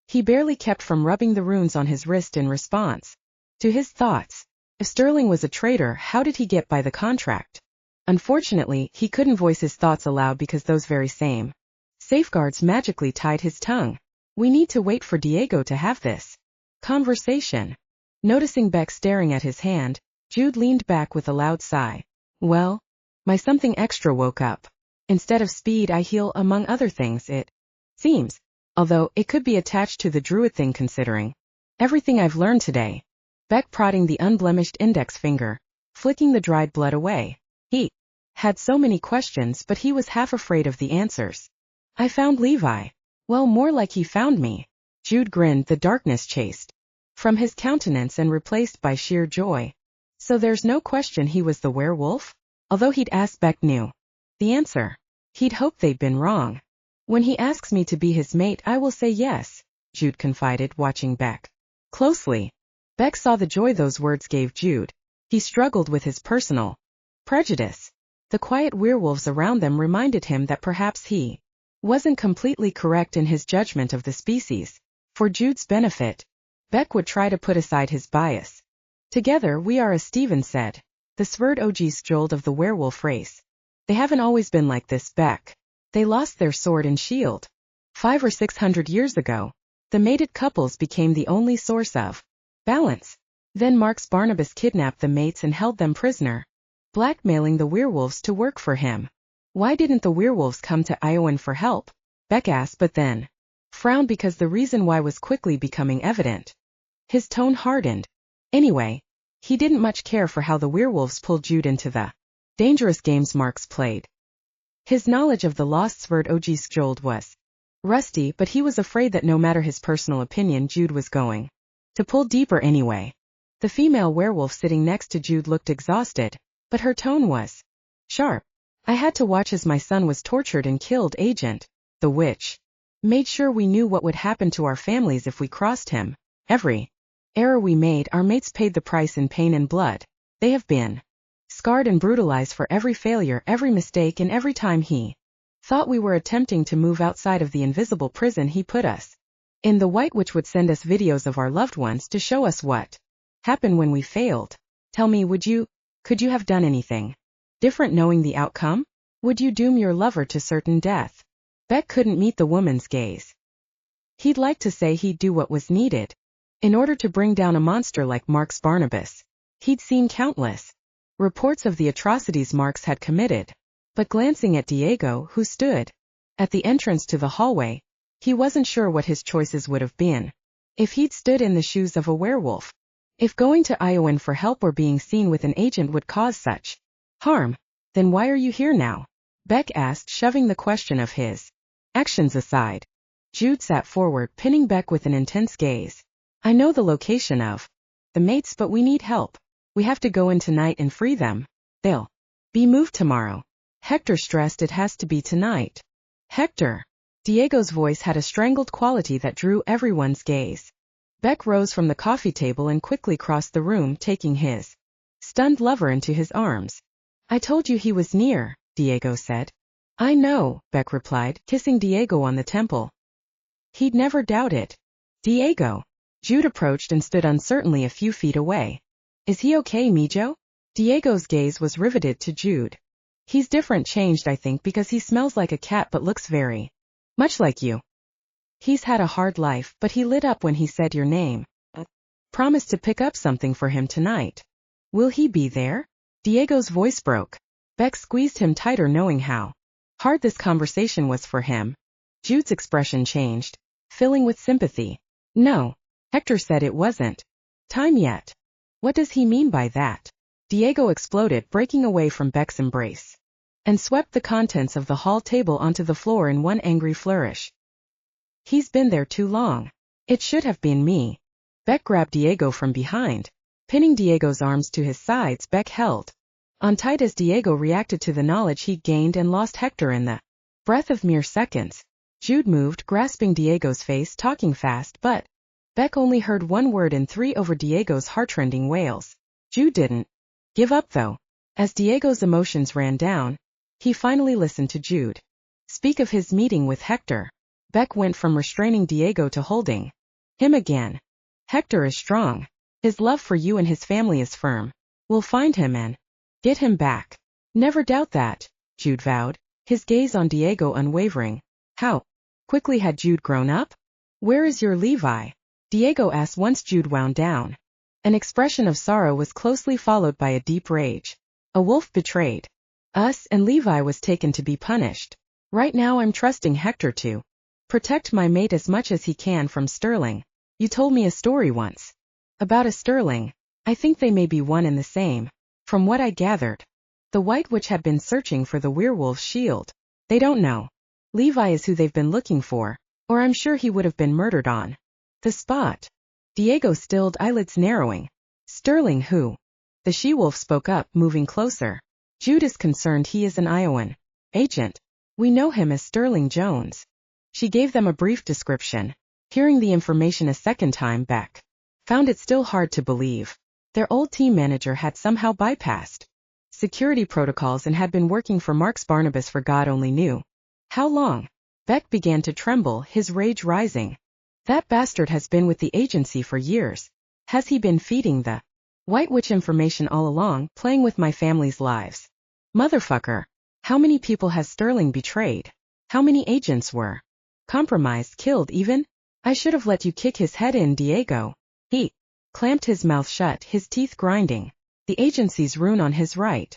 He barely kept from rubbing the runes on his wrist in response to his thoughts. If Sterling was a traitor, how did he get by the contract? Unfortunately, he couldn't voice his thoughts aloud because those very same safeguards magically tied his tongue. We need to wait for Diego to have this conversation. Noticing Beck staring at his hand, Jude leaned back with a loud sigh. Well, my something extra woke up. Instead of speed I heal, among other things, it seems. Although, it could be attached to the druid thing considering everything I've learned today. Beck prodding the unblemished index finger, flicking the dried blood away. He had so many questions, but he was half afraid of the answers. I found Levi. Well, more like he found me. Jude grinned, the darkness chased from his countenance and replaced by sheer joy. So there's no question he was the werewolf? Although he'd asked, Beck knew the answer. He'd hoped they'd been wrong. When he asks me to be his mate, I will say yes, Jude confided, watching Beck closely. Beck saw the joy those words gave Jude. He struggled with his personal prejudice. The quiet werewolves around them reminded him that perhaps he wasn't completely correct in his judgment of the species. For Jude's benefit, Beck would try to put aside his bias. Together we are, as Stephen said, the Sverd Ojskjold of the werewolf race. They haven't always been like this, Beck. They lost their sword and shield 500 or 600 years ago. The mated couples became the only source of balance. Then Marx Barnabas kidnapped the mates and held them prisoner, blackmailing the werewolves to work for him. Why didn't the werewolves come to Iowan for help? Beck asked, but then frowned because the reason why was quickly becoming evident. His tone hardened. Anyway, he didn't much care for how the werewolves pulled Jude into the dangerous games Marx played. His knowledge of the lost Sverd Ojskjold was rusty, but he was afraid that no matter his personal opinion, Jude was going to pull deeper anyway. The female werewolf sitting next to Jude looked exhausted, but her tone was sharp. I had to watch as my son was tortured and killed, Agent. The witch made sure we knew what would happen to our families if we crossed him. Every error we made, our mates paid the price in pain and blood. They have been scarred and brutalized for every failure, every mistake, and every time he thought we were attempting to move outside of the invisible prison he put us in. The White Witch would send us videos of our loved ones to show us what happened when we failed. Tell me, could you have done anything different knowing the outcome? Would you doom your lover to certain death? Beck couldn't meet the woman's gaze. He'd like to say he'd do what was needed in order to bring down a monster like Marx Barnabas. He'd seen countless reports of the atrocities Marx had committed. But glancing at Diego, who stood at the entrance to the hallway, he wasn't sure what his choices would have been if he'd stood in the shoes of a werewolf. If going to Iowan for help or being seen with an agent would cause such harm, then why are you here now? Beck asked, shoving the question of his actions aside. Jude sat forward, pinning Beck with an intense gaze. I know the location of the mates, but we need help. We have to go in tonight and free them. They'll be moved tomorrow. Hector stressed, it has to be tonight. Hector. Diego's voice had a strangled quality that drew everyone's gaze. Beck rose from the coffee table and quickly crossed the room, taking his stunned lover into his arms. I told you he was near, Diego said. I know, Beck replied, kissing Diego on the temple. He'd never doubt it. Diego. Jude approached and stood uncertainly a few feet away. Is he okay, Mijo? Diego's gaze was riveted to Jude. He's different, changed I think because he smells like a cat but looks very much like you. He's had a hard life, but he lit up when he said your name. Promised to pick up something for him tonight. Will he be there? Diego's voice broke. Beck squeezed him tighter, knowing how hard this conversation was for him. Jude's expression changed, filling with sympathy. No, Hector said it wasn't time yet. What does he mean by that? Diego exploded, breaking away from Beck's embrace, and swept the contents of the hall table onto the floor in one angry flourish. He's been there too long. It should have been me. Beck grabbed Diego from behind. Pinning Diego's arms to his sides, Beck held On tight as Diego reacted to the knowledge he'd gained and lost Hector in the breath of mere seconds. Jude moved, grasping Diego's face, talking fast, but Beck only heard one word in three over Diego's heartrending wails. Jude didn't give up though. As Diego's emotions ran down, he finally listened to Jude speak of his meeting with Hector. Beck went from restraining Diego to holding him again. Hector is strong. His love for you and his family is firm. We'll find him and get him back. Never doubt that, Jude vowed, his gaze on Diego unwavering. How quickly had Jude grown up? Where is your Levi? Diego asked once Jude wound down. An expression of sorrow was closely followed by a deep rage. A wolf betrayed us and Levi was taken to be punished. Right now I'm trusting Hector to protect my mate as much as he can from Sterling. You told me a story once about a Sterling. I think they may be one and the same. From what I gathered, the White Witch had been searching for the werewolf's shield. They don't know. Levi is who they've been looking for, or I'm sure he would have been murdered on the spot. Diego stilled, eyelids narrowing. Sterling who? The she-wolf spoke up, moving closer. Jude is concerned he is an Iowan agent. We know him as Sterling Jones. She gave them a brief description. Hearing the information a second time, Beck found it still hard to believe. Their old team manager had somehow bypassed security protocols and had been working for Marks Barnabas for God only knew how long. Beck began to tremble, his rage rising. That bastard has been with the agency for years. Has he been feeding the White Witch information all along, playing with my family's lives? Motherfucker. How many people has Sterling betrayed? How many agents were compromised, killed even? I should have let you kick his head in, Diego. He clamped his mouth shut, his teeth grinding. The agency's rune on his right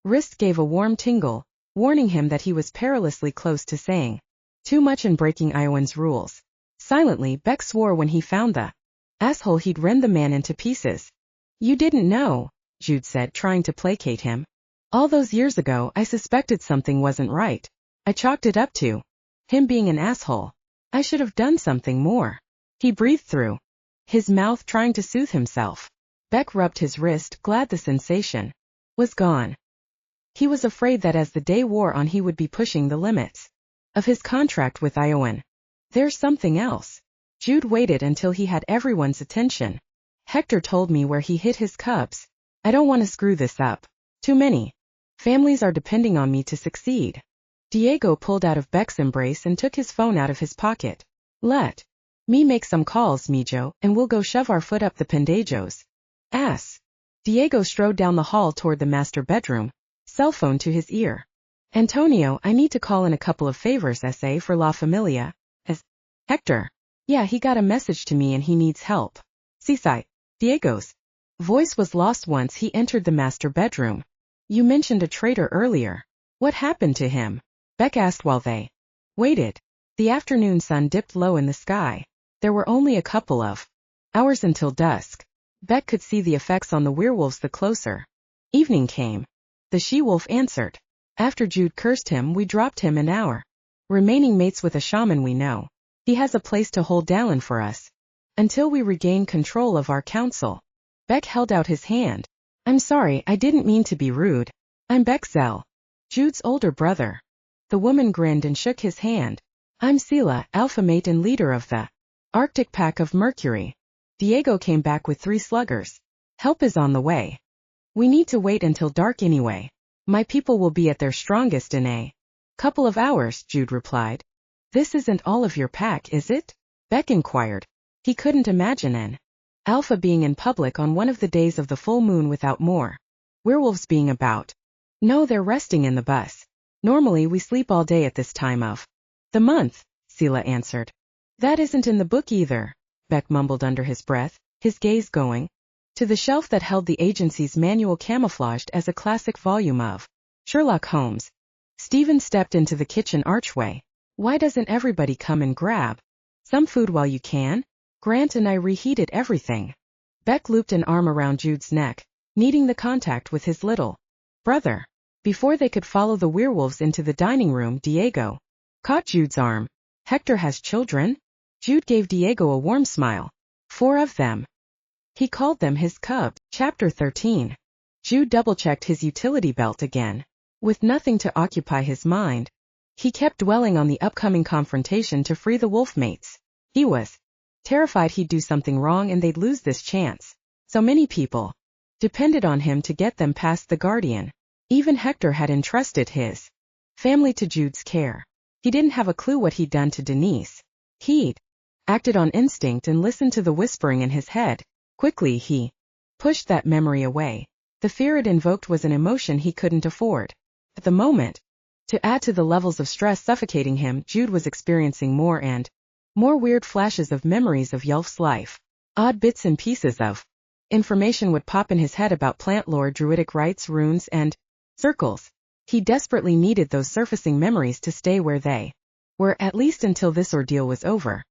wrist gave a warm tingle, warning him that he was perilously close to saying too much and breaking Iowan's rules. Silently, Beck swore when he found the asshole he'd rend the man into pieces. You didn't know, Jude said, trying to placate him. All those years ago, I suspected something wasn't right. I chalked it up to him being an asshole. I should have done something more. He breathed through his mouth, trying to soothe himself. Beck rubbed his wrist, glad the sensation was gone. He was afraid that as the day wore on he would be pushing the limits of his contract with Iowan. There's something else. Jude waited until he had everyone's attention. Hector told me where he hid his cubs. I don't want to screw this up. Too many families are depending on me to succeed. Diego pulled out of Beck's embrace and took his phone out of his pocket. Let me make some calls, Mijo, and we'll go shove our foot up the Pendejo's ass. Diego strode down the hall toward the master bedroom, cell phone to his ear. Antonio, I need to call in a couple of favors, SA for La Familia. As Hector. Yeah, he got a message to me and he needs help. Seaside. Diego's voice was lost once he entered the master bedroom. You mentioned a traitor earlier. What happened to him? Beck asked while they waited. The afternoon sun dipped low in the sky. There were only a couple of hours until dusk. Beck could see the effects on the werewolves the closer evening came. The she-wolf answered. After Jude cursed him, we dropped him and our remaining mates with a shaman we know. He has a place to hold down for us until we regain control of our council. Beck held out his hand. I'm sorry, I didn't mean to be rude. I'm Beck Zell, Jude's older brother. The woman grinned and shook his hand. I'm Sela, alpha mate and leader of the Arctic Pack of Mercury. Diego came back with 3 sluggers. Help is on the way. We need to wait until dark anyway. My people will be at their strongest in a couple of hours, Jude replied. This isn't all of your pack, is it? Beck inquired. He couldn't imagine an alpha being in public on one of the days of the full moon without more werewolves being about. No, they're resting in the bus. Normally we sleep all day at this time of the month, Sela answered. That isn't in the book either, Beck mumbled under his breath, his gaze going to the shelf that held the agency's manual camouflaged as a classic volume of Sherlock Holmes. Stephen stepped into the kitchen archway. Why doesn't everybody come and grab some food while you can? Grant and I reheated everything. Beck looped an arm around Jude's neck, needing the contact with his little brother. Before they could follow the werewolves into the dining room, Diego caught Jude's arm. Hector has children? Jude gave Diego a warm smile. 4 of them. He called them his cubs. Chapter 13. Jude double-checked his utility belt again. With nothing to occupy his mind, he kept dwelling on the upcoming confrontation to free the wolf mates. He was terrified he'd do something wrong and they'd lose this chance. So many people depended on him to get them past the Guardian. Even Hector had entrusted his family to Jude's care. He didn't have a clue what he'd done to Denise. He'd acted on instinct and listened to the whispering in his head. Quickly he pushed that memory away. The fear it invoked was an emotion he couldn't afford. At the moment, to add to the levels of stress suffocating him, Jude was experiencing more and more weird flashes of memories of Yelf's life. Odd bits and pieces of information would pop in his head about plant lore, druidic rites, runes, and circles. He desperately needed those surfacing memories to stay where they were, at least until this ordeal was over.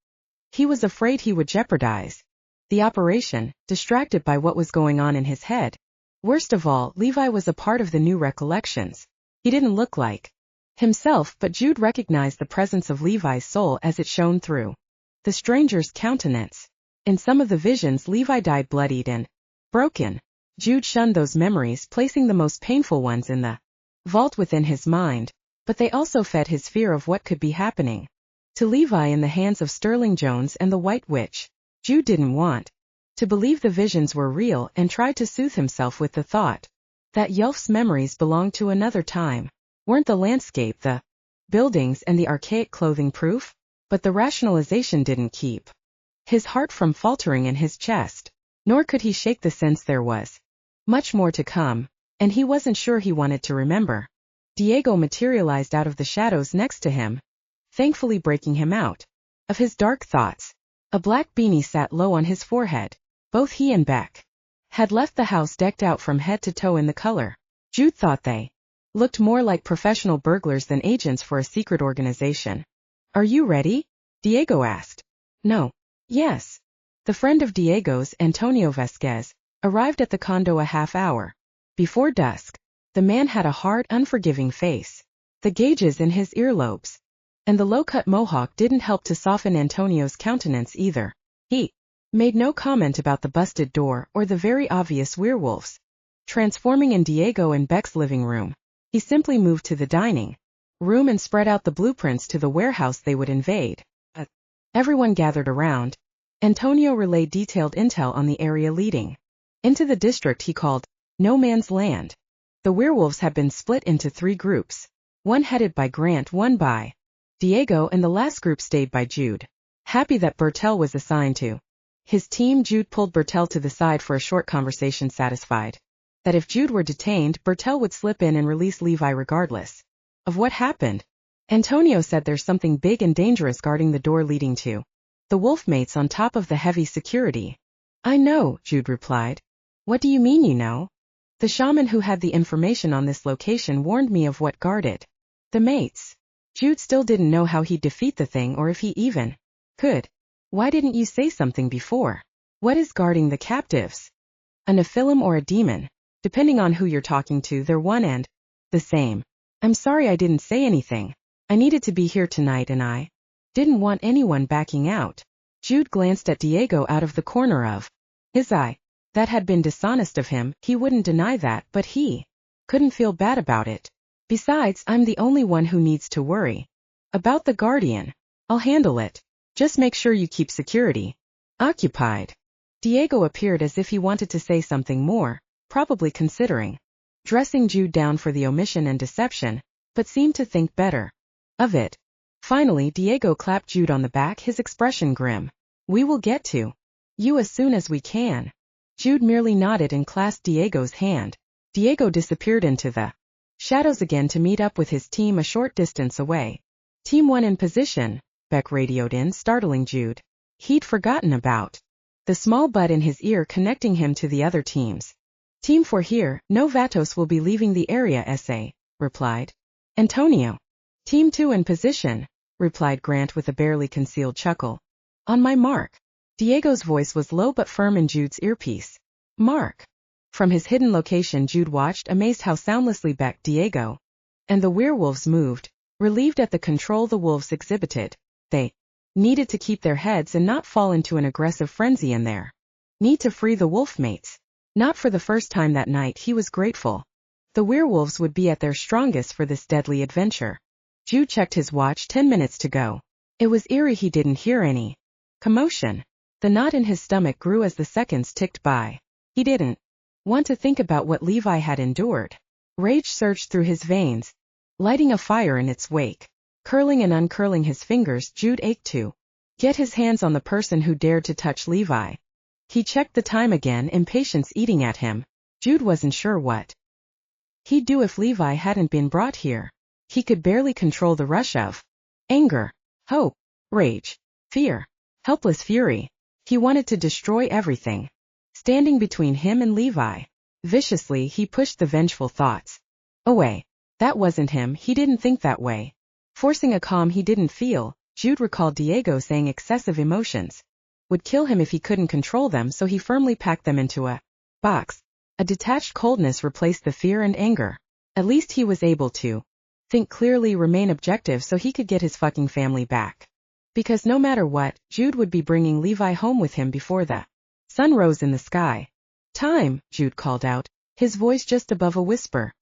He was afraid he would jeopardize the operation, distracted by what was going on in his head. Worst of all, Levi was a part of the new recollections. He didn't look like himself, but Jude recognized the presence of Levi's soul as it shone through the stranger's countenance. In some of the visions, Levi died bloodied and broken. Jude shunned those memories, placing the most painful ones in the vault within his mind, but they also fed his fear of what could be happening to Levi in the hands of Sterling Jones and the White Witch. Jude didn't want to believe the visions were real and tried to soothe himself with the thought that Yelf's memories belonged to another time. Weren't the landscape, the buildings, and the archaic clothing proof? But the rationalization didn't keep his heart from faltering in his chest, nor could he shake the sense there was much more to come, and he wasn't sure he wanted to remember. Diego materialized out of the shadows next to him, thankfully breaking him out of his dark thoughts. A black beanie sat low on his forehead. Both he and Beck had left the house decked out from head to toe in the color. Jude thought they looked more like professional burglars than agents for a secret organization. "Are you ready?" Diego asked. "No." "Yes." The friend of Diego's, Antonio Vasquez, arrived at the condo a half hour before dusk. The man had a hard, unforgiving face. The gauges in his earlobes and the low-cut mohawk didn't help to soften Antonio's countenance either. He made no comment about the busted door or the very obvious werewolves transforming in Diego and Beck's living room. He simply moved to the dining room and spread out the blueprints to the warehouse they would invade. Everyone gathered around. Antonio relayed detailed intel on the area leading into the district he called No Man's Land. The werewolves had been split into 3 groups, one headed by Grant, one by Diego, and the last group stayed by Jude. Happy that Bertel was assigned to his team, Jude pulled Bertel to the side for a short conversation, satisfied that if Jude were detained, Bertel would slip in and release Levi regardless of what happened. Antonio said there's something big and dangerous guarding the door leading to the wolf mates on top of the heavy security. "I know," Jude replied. "What do you mean you know?" "The shaman who had the information on this location warned me of what guarded the mates." Jude still didn't know how he'd defeat the thing or if he even could. "Why didn't you say something before?" "What is guarding the captives?" "A Nephilim or a demon. Depending on who you're talking to, they're one and the same." "I'm sorry I didn't say anything. I needed to be here tonight and I didn't want anyone backing out." Jude glanced at Diego out of the corner of his eye. That had been dishonest of him, he wouldn't deny that, but he couldn't feel bad about it. "Besides, I'm the only one who needs to worry about the Guardian. I'll handle it. Just make sure you keep security occupied." Diego appeared as if he wanted to say something more, probably considering dressing Jude down for the omission and deception, but seemed to think better of it. Finally, Diego clapped Jude on the back, his expression grim. "We will get to you as soon as we can." Jude merely nodded and clasped Diego's hand. Diego disappeared into the shadows again to meet up with his team a short distance away. "Team 1 in position," Beck radioed in, startling Jude. He'd forgotten about the small bud in his ear connecting him to the other teams. "Team 4 here, Novatos will be leaving the area," SA replied Antonio. "Team 2 in position," replied Grant with a barely concealed chuckle. "On my mark." Diego's voice was low but firm in Jude's earpiece. "Mark." From his hidden location, Jude watched, amazed how soundlessly Beck, Diego, and the werewolves moved. Relieved at the control the wolves exhibited, they needed to keep their heads and not fall into an aggressive frenzy in their need to free the wolf mates. Not for the first time that night he was grateful. The werewolves would be at their strongest for this deadly adventure. Jude checked his watch, 10 minutes to go. It was eerie he didn't hear any commotion. The knot in his stomach grew as the seconds ticked by. He didn't want to think about what Levi had endured. Rage surged through his veins, lighting a fire in its wake. Curling and uncurling his fingers, Jude ached to get his hands on the person who dared to touch Levi. He checked the time again, impatience eating at him. Jude wasn't sure what he'd do if Levi hadn't been brought here. He could barely control the rush of anger, hope, rage, fear, helpless fury. He wanted to destroy everything standing between him and Levi. Viciously, he pushed the vengeful thoughts away. That wasn't him, he didn't think that way. Forcing a calm he didn't feel, Jude recalled Diego saying excessive emotions would kill him if he couldn't control them, so he firmly packed them into a box. A detached coldness replaced the fear and anger. At least he was able to think clearly, remain objective, so he could get his fucking family back. Because no matter what, Jude would be bringing Levi home with him before the sun rose in the sky. Time, Jude called out, his voice just above a whisper.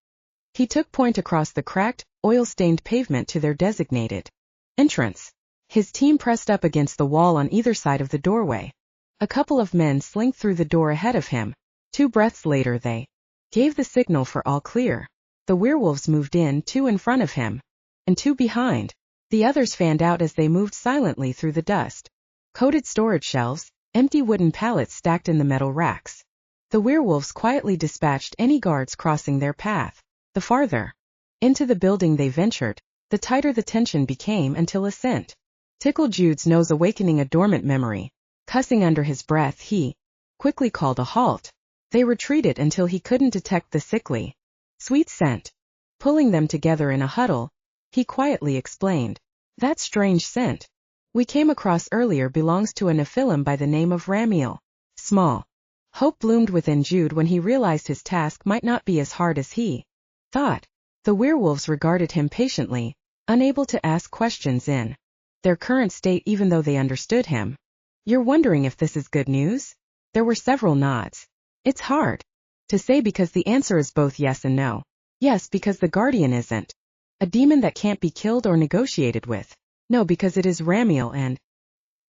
He took point across the cracked, oil-stained pavement to their designated entrance. His team pressed up against the wall on either side of the doorway. A couple of men slinked through the door ahead of him. 2 breaths later they gave the signal for all clear. The werewolves moved in, 2 in front of him, and 2 behind. The others fanned out as they moved silently through the dust. Coated storage shelves, empty wooden pallets stacked in the metal racks. The werewolves quietly dispatched any guards crossing their path. The farther into the building they ventured, the tighter the tension became, until a scent tickled Jude's nose, awakening a dormant memory. Cussing under his breath, he quickly called a halt. They retreated until he couldn't detect the sickly, sweet scent. Pulling them together in a huddle, he quietly explained, "That strange scent we came across earlier belongs to a Nephilim by the name of Ramiel." Small hope bloomed within Jude when he realized his task might not be as hard as he thought. The werewolves regarded him patiently, unable to ask questions in their current state even though they understood him. "You're wondering if this is good news?" There were several nods. "It's hard to say because the answer is both yes and no. Yes, because the Guardian isn't a demon that can't be killed or negotiated with. No, because it is Ramiel and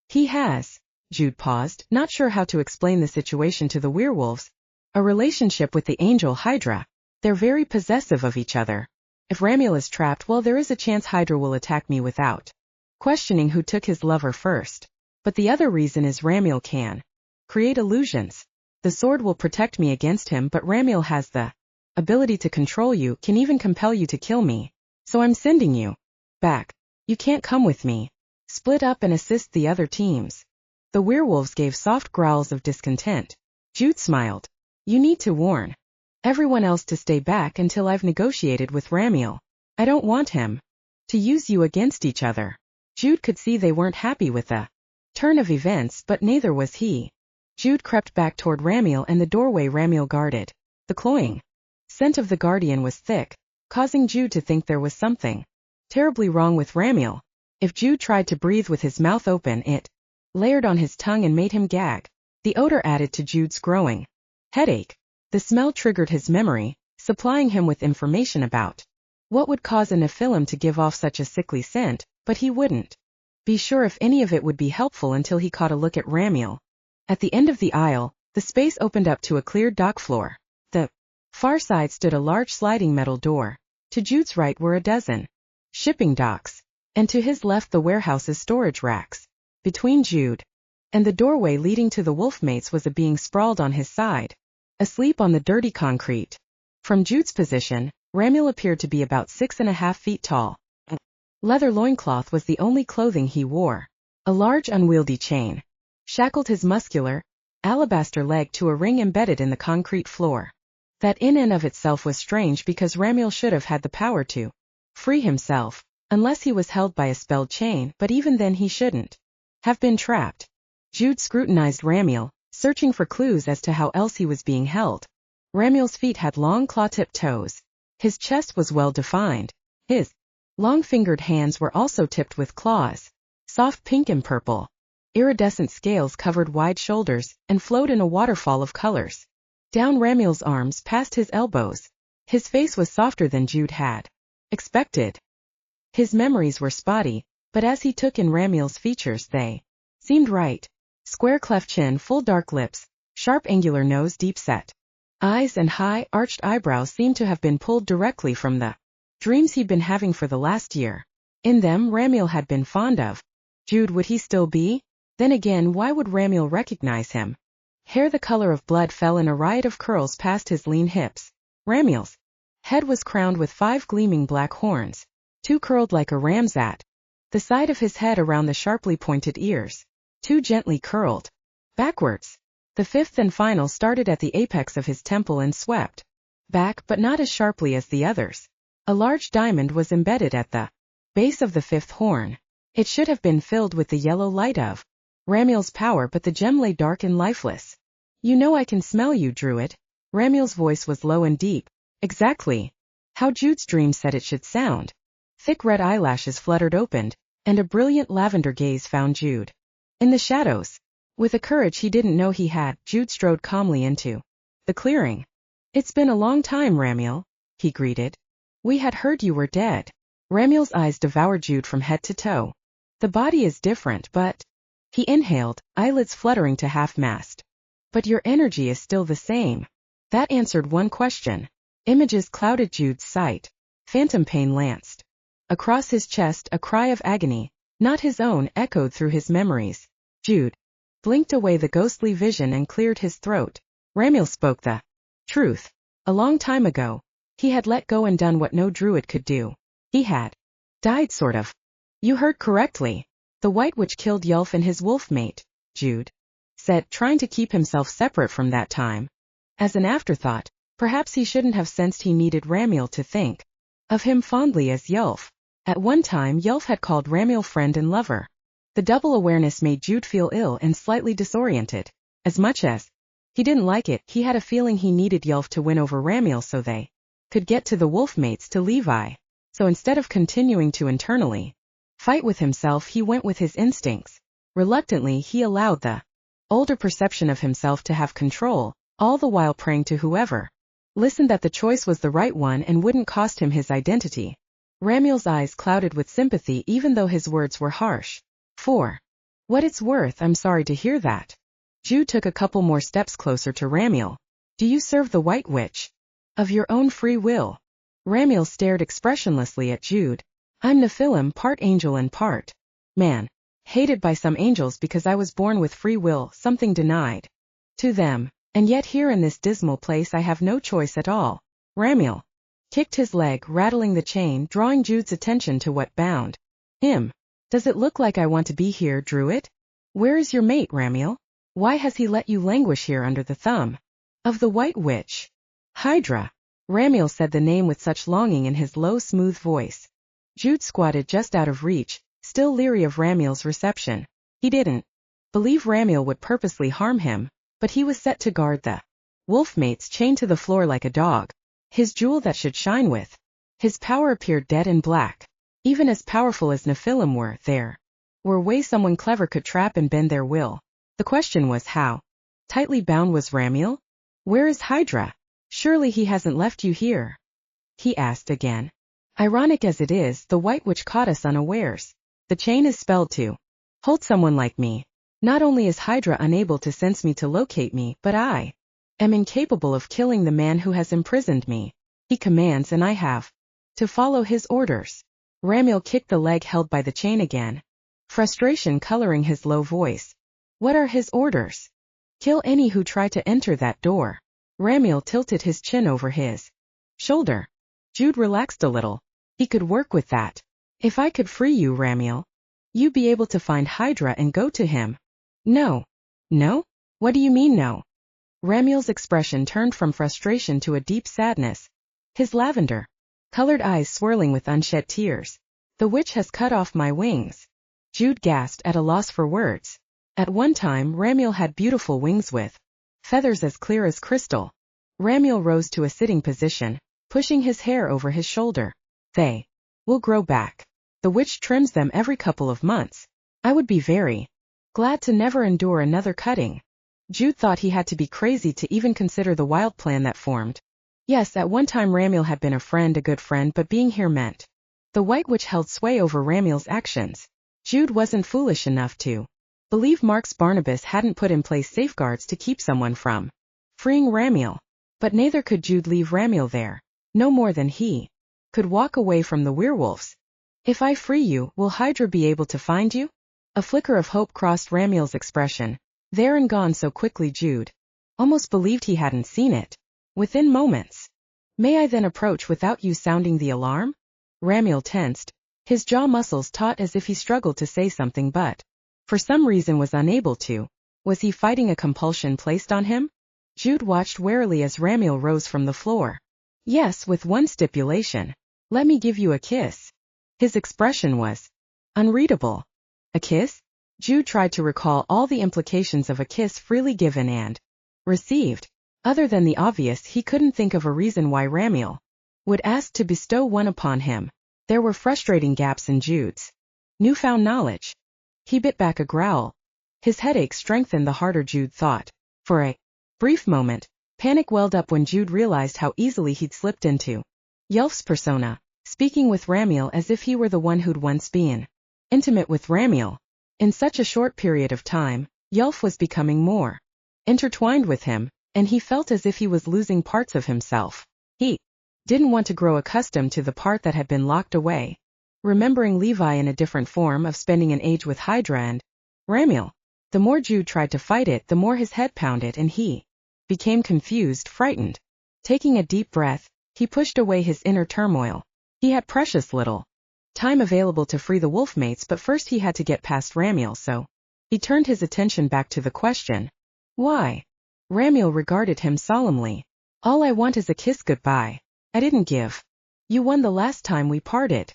he has," Jude paused, not sure how to explain the situation to the werewolves, "a relationship with the angel Hydra. They're very possessive of each other. If Ramiel is trapped, well, there is a chance Hydra will attack me without questioning who took his lover first. But the other reason is Ramiel can create illusions. The sword will protect me against him, but Ramiel has the ability to control you, can even compel you to kill me. So I'm sending you back. You can't come with me. Split up and assist the other teams." The werewolves gave soft growls of discontent. Jude smiled. "You need to warn everyone else to stay back until I've negotiated with Ramiel. I don't want him to use you against each other." Jude could see they weren't happy with the turn of events, but neither was he. Jude crept back toward Ramiel and the doorway Ramiel guarded. The cloying scent of the Guardian was thick, causing Jude to think there was something terribly wrong with Ramiel. If Jude tried to breathe with his mouth open, it layered on his tongue and made him gag. The odor added to Jude's growing headache. The smell triggered his memory, supplying him with information about what would cause a Nephilim to give off such a sickly scent, but he wouldn't be sure if any of it would be helpful until he caught a look at Ramiel. At the end of the aisle, the space opened up to a cleared dock floor. The far side stood a large sliding metal door. To Jude's right were a dozen shipping docks, and to his left the warehouse's storage racks. Between Jude and the doorway leading to the wolfmates was a being sprawled on his side, asleep on the dirty concrete. From Jude's position, Ramiel appeared to be about 6.5 feet tall. A leather loincloth was the only clothing he wore. A large unwieldy chain shackled his muscular, alabaster leg to a ring embedded in the concrete floor. That in and of itself was strange, because Ramiel should have had the power to free himself, unless he was held by a spelled chain, but even then he shouldn't have been trapped. Jude scrutinized Ramiel, searching for clues as to how else he was being held. Ramiel's feet had long claw-tipped toes. His chest was well defined. His long-fingered hands were also tipped with claws, soft pink and purple. Iridescent scales covered wide shoulders and flowed in a waterfall of colors. down Ramiel's arms past his elbows. His face was softer than Jude had expected. His memories were spotty, but as he took in Ramiel's features they seemed right. Square cleft chin, full dark lips, sharp angular nose, deep set eyes and high, arched eyebrows seemed to have been pulled directly from the dreams he'd been having for the last year. In them Ramiel had been fond of. Jude, would he still be? Then again, why would Ramiel recognize him? Hair the color of blood fell in a riot of curls past his lean hips. Ramiel's head was crowned with 5 gleaming black horns, 2 curled like a ram's at the side of his head around the sharply pointed ears, 2 gently curled backwards. The 5th and final started at the apex of his temple and swept back, but not as sharply as the others. A large diamond was embedded at the base of the 5th horn. It should have been filled with the yellow light of Ramiel's power, but the gem lay dark and lifeless. You know I can smell you, Druid. Ramiel's voice was low and deep. Exactly how Jude's dream said it should sound. Thick red eyelashes fluttered opened, and a brilliant lavender gaze found Jude in the shadows. With a courage he didn't know he had, Jude strode calmly into the clearing. It's been a long time, Ramiel, he greeted. We had heard you were dead. Ramiel's eyes devoured Jude from head to toe. The body is different, but... He inhaled, eyelids fluttering to half-mast. But your energy is still the same. That answered one question. Images clouded Jude's sight. Phantom pain lanced across his chest, a cry of agony, not his own, echoed through his memories. Jude blinked away the ghostly vision and cleared his throat. Ramiel spoke the truth. A long time ago, he had let go and done what no druid could do. He had died, sort of. You heard correctly. The White Witch killed Yelf and his wolf mate, Jude said, trying to keep himself separate from that time. As an afterthought, perhaps he shouldn't have sensed he needed Ramiel to think of him fondly as Yelf. At one time Yelf had called Ramiel friend and lover. The double awareness made Jude feel ill and slightly disoriented. As much as he didn't like it, he had a feeling he needed Yelf to win over Ramiel so they could get to the wolf mates to Levi. So instead of continuing to internally fight with himself, he went with his instincts. Reluctantly he allowed the older perception of himself to have control, all the while praying to whoever listened that the choice was the right one and wouldn't cost him his identity. Ramiel's eyes clouded with sympathy even though his words were harsh. For what it's worth, I'm sorry to hear that. Jude took a couple more steps closer to Ramiel. Do you serve the White Witch of your own free will? Ramiel stared expressionlessly at Jude. I'm Nephilim, part angel and part man. Hated by some angels because I was born with free will, something denied to them. And yet here in this dismal place I have no choice at all. Ramiel kicked his leg, rattling the chain, drawing Jude's attention to what bound him. Does it look like I want to be here, Druid? Where is your mate, Ramiel? Why has he let you languish here under the thumb of the White Witch? Hydra. Ramiel said the name with such longing in his low, smooth voice. Jude squatted just out of reach, still leery of Ramiel's reception. He didn't believe Ramiel would purposely harm him, but he was set to guard the wolf mates, chained to the floor like a dog. His jewel that should shine with his power appeared dead and black. Even as powerful as Nephilim were, there were ways someone clever could trap and bend their will. The question was how tightly bound was Ramiel? Where is Hydra? Surely he hasn't left you here? He asked again. Ironic as it is, the White Witch caught us unawares. The chain is spelled to hold someone like me. Not only is Hydra unable to sense me to locate me, but I am incapable of killing the man who has imprisoned me. He commands and I have to follow his orders. Ramiel kicked the leg held by the chain again, frustration coloring his low voice. What are his orders? Kill any who try to enter that door. Ramiel tilted his chin over his shoulder. Jude relaxed a little. He could work with that. If I could free you, Ramiel, you'd be able to find Hydra and go to him. No. No? What do you mean no? Ramiel's expression turned from frustration to a deep sadness. His lavender-colored eyes swirling with unshed tears. The witch has cut off my wings. Jude gasped at a loss for words. At one time Ramiel had beautiful wings with feathers as clear as crystal. Ramiel rose to a sitting position, pushing his hair over his shoulder. They will grow back. The witch trims them every couple of months. I would be very glad to never endure another cutting. Jude thought he had to be crazy to even consider the wild plan that formed. Yes, at one time Ramiel had been a good friend, but being here meant the White Witch held sway over Ramiel's actions. Jude wasn't foolish enough to believe Marks Barnabas hadn't put in place safeguards to keep someone from freeing Ramiel. But neither could Jude leave Ramiel there, no more than he could walk away from the werewolves. If I free you, will Hydra be able to find you? A flicker of hope crossed Ramiel's expression, there and gone so quickly Jude almost believed he hadn't seen it. Within moments. May I then approach without you sounding the alarm? Ramiel tensed, his jaw muscles taut as if he struggled to say something but, for some reason, was unable to. Was he fighting a compulsion placed on him? Jude watched warily as Ramiel rose from the floor. Yes, with one stipulation. Let me give you a kiss. His expression was unreadable. A kiss? Jude tried to recall all the implications of a kiss freely given and received. Other than the obvious, he couldn't think of a reason why Ramiel would ask to bestow one upon him. There were frustrating gaps in Jude's newfound knowledge. He bit back a growl. His headache strengthened the harder Jude thought. For a brief moment, panic welled up when Jude realized how easily he'd slipped into Yelf's persona, speaking with Ramiel as if he were the one who'd once been intimate with Ramiel. In such a short period of time, Yelf was becoming more intertwined with him, and he felt as if he was losing parts of himself. He didn't want to grow accustomed to the part that had been locked away, remembering Levi in a different form of spending an age with Hydra and Ramiel. The more Jude tried to fight it, the more his head pounded and he became confused, frightened. Taking a deep breath, he pushed away his inner turmoil. He had precious little time available to free the wolfmates, but first he had to get past Ramiel, so he turned his attention back to the question. Why? Ramiel regarded him solemnly. All I want is a kiss goodbye. I didn't give. You won the last time we parted.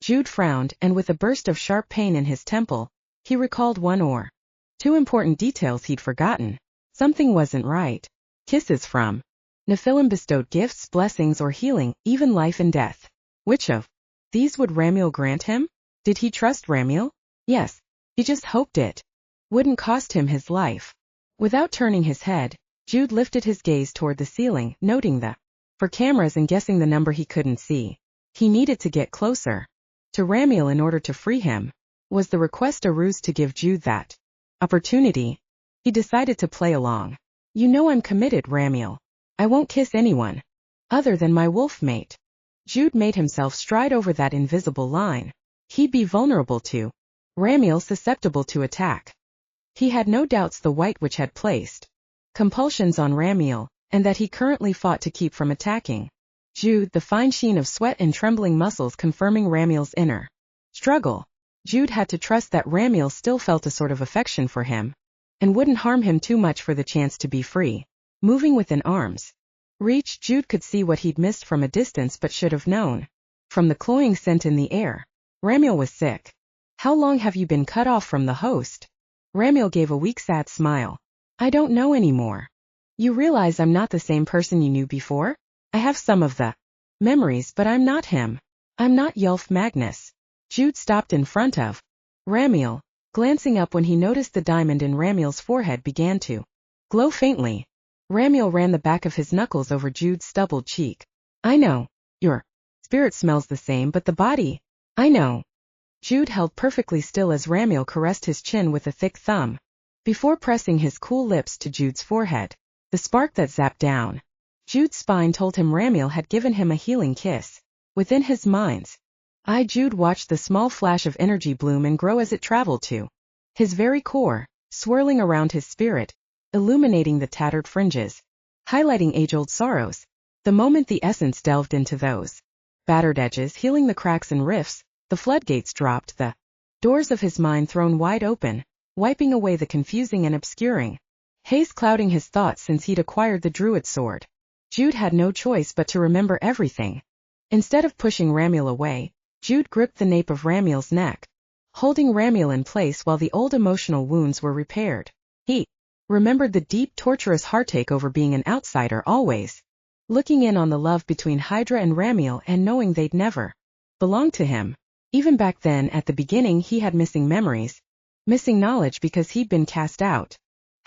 Jude frowned, and with a burst of sharp pain in his temple, he recalled one or two important details he'd forgotten. Something wasn't right. Kisses from Nephilim bestowed gifts, blessings, or healing, even life and death. Which of these would Ramiel grant him? Did he trust Ramiel? Yes. He just hoped it wouldn't cost him his life. Without turning his head, Jude lifted his gaze toward the ceiling, noting the for cameras and guessing the number he couldn't see. He needed to get closer to Ramiel in order to free him. Was the request a ruse to give Jude that opportunity? He decided to play along. You know I'm committed, Ramiel. I won't kiss anyone other than my wolf mate. Jude made himself stride over that invisible line. He'd be vulnerable to Ramiel, susceptible to attack. He had no doubts the White Witch had placed compulsions on Ramiel, and that he currently fought to keep from attacking Jude, the fine sheen of sweat and trembling muscles confirming Ramiel's inner struggle. Jude had to trust that Ramiel still felt a sort of affection for him, and wouldn't harm him too much for the chance to be free. Moving within arm's reach, Jude could see what he'd missed from a distance but should have known. From the cloying scent in the air, Ramiel was sick. How long have you been cut off from the host? Ramiel gave a weak, sad smile. I don't know anymore. You realize I'm not the same person you knew before? I have some of the memories, but I'm not him. I'm not Yelf Magnus. Jude stopped in front of Ramiel, glancing up when he noticed the diamond in Ramiel's forehead began to glow faintly. Ramiel ran the back of his knuckles over Jude's stubbled cheek. I know. Your spirit smells the same, but the body. I know. Jude held perfectly still as Ramiel caressed his chin with a thick thumb, before pressing his cool lips to Jude's forehead. The spark that zapped down Jude's spine told him Ramiel had given him a healing kiss. Within his mind's eye, Jude watched the small flash of energy bloom and grow as it traveled to his very core, swirling around his spirit, illuminating the tattered fringes, highlighting age-old sorrows. The moment the essence delved into those battered edges, healing the cracks and rifts, the floodgates dropped, the doors of his mind thrown wide open, wiping away the confusing and obscuring haze clouding his thoughts since he'd acquired the druid sword. Jude had no choice but to remember everything. Instead of pushing Ramiel away, Jude gripped the nape of Ramiel's neck, holding Ramiel in place while the old emotional wounds were repaired. He remembered the deep, torturous heartache over being an outsider, always looking in on the love between Hydra and Ramiel and knowing they'd never belonged to him. Even back then, at the beginning, he had missing memories, missing knowledge because he'd been cast out.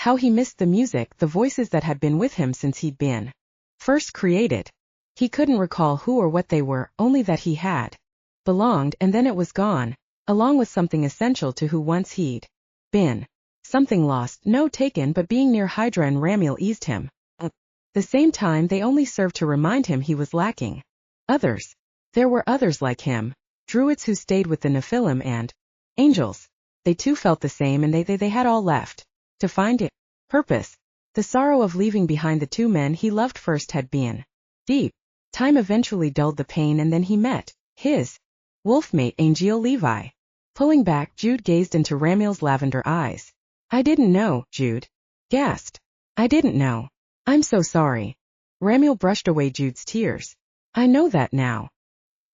How he missed the music, the voices that had been with him since he'd been first created. He couldn't recall who or what they were, only that he had belonged, and then it was gone, along with something essential to who once he'd been. Something lost, no taken, but being near Hydra and Ramiel eased him. At the same time, they only served to remind him he was lacking others. There were others like him, druids who stayed with the Nephilim, and angels. They too felt the same, and they had all left to find it. Purpose. The sorrow of leaving behind the two men he loved first had been deep. Time eventually dulled the pain, and then he met his wolfmate, Angel Levi. Pulling back, Jude gazed into Ramiel's lavender eyes. I didn't know, Jude gasped. I didn't know. I'm so sorry. Ramiel brushed away Jude's tears. I know that now.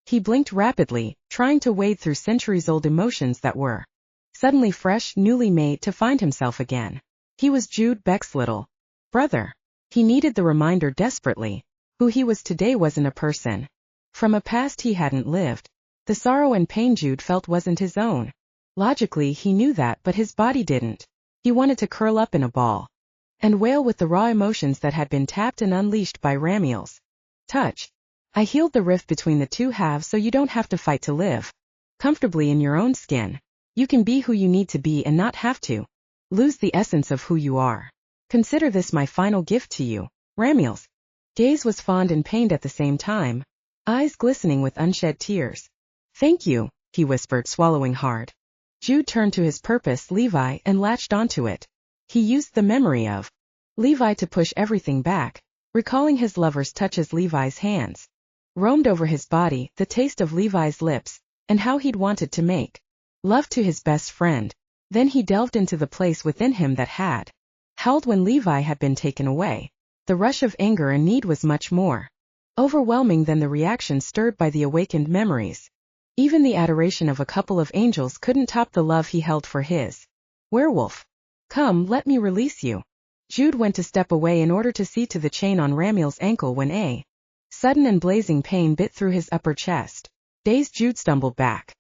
He blinked rapidly, trying to wade through centuries-old emotions that were suddenly fresh, newly made to find himself again. He was Jude Beck's little brother. He needed the reminder desperately. Who he was today wasn't a person from a past he hadn't lived. The sorrow and pain Jude felt wasn't his own. Logically, he knew that, but his body didn't. He wanted to curl up in a ball and wail with the raw emotions that had been tapped and unleashed by Ramiel's touch. I healed the rift between the two halves so you don't have to fight to live comfortably in your own skin. You can be who you need to be and not have to lose the essence of who you are. Consider this my final gift to you. Ramiel's gaze was fond and pained at the same time, eyes glistening with unshed tears. Thank you, he whispered, swallowing hard. Jude turned to his purpose, Levi, and latched onto it. He used the memory of Levi to push everything back, recalling his lover's touch as Levi's hands roamed over his body, the taste of Levi's lips, and how he'd wanted to make love to his best friend. Then he delved into the place within him that had howled when Levi had been taken away. The rush of anger and need was much more overwhelming than the reaction stirred by the awakened memories. Even the adoration of a couple of angels couldn't top the love he held for his werewolf. Come, let me release you. Jude went a step away in order to see to the chain on Ramiel's ankle when a sudden and blazing pain bit through his upper chest. Dazed, Jude stumbled back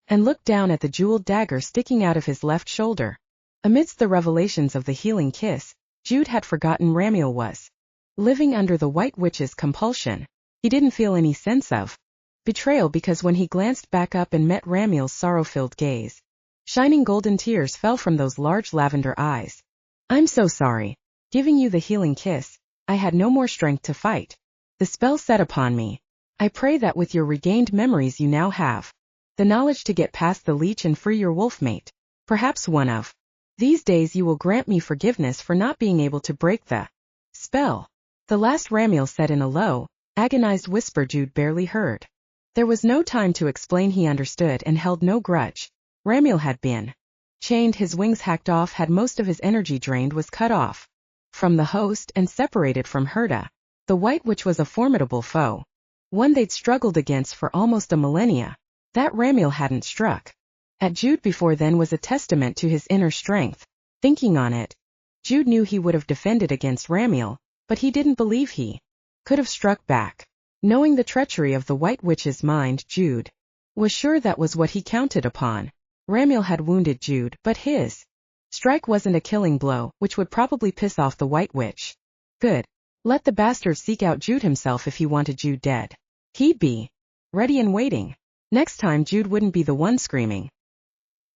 and looked down at the jeweled dagger sticking out of his left shoulder. Amidst the revelations of the healing kiss, Jude had forgotten Ramiel was living under the White Witch's compulsion. He didn't feel any sense of betrayal because when he glanced back up and met Ramiel's sorrow-filled gaze, shining golden tears fell from those large lavender eyes. I'm so sorry. Giving you the healing kiss, I had no more strength to fight. The spell set upon me. I pray that with your regained memories you now have the knowledge to get past the leech and free your wolfmate. Perhaps one of these days you will grant me forgiveness for not being able to break the spell. The last Ramiel said in a low, agonized whisper Jude barely heard. There was no time to explain. He understood and held no grudge. Ramiel had been chained, his wings hacked off, had most of his energy drained, was cut off from the host and separated from Herda. The White Witch was a formidable foe, one they'd struggled against for almost a millennia. That Ramiel hadn't struck at Jude before then was a testament to his inner strength. Thinking on it, Jude knew he would have defended against Ramiel, but he didn't believe he could have struck back. Knowing the treachery of the White Witch's mind, Jude was sure that was what he counted upon. Ramiel had wounded Jude, but his strike wasn't a killing blow, which would probably piss off the White Witch. Good. Let the bastard seek out Jude himself if he wanted Jude dead. He'd be ready and waiting. Next time Jude wouldn't be the one screaming.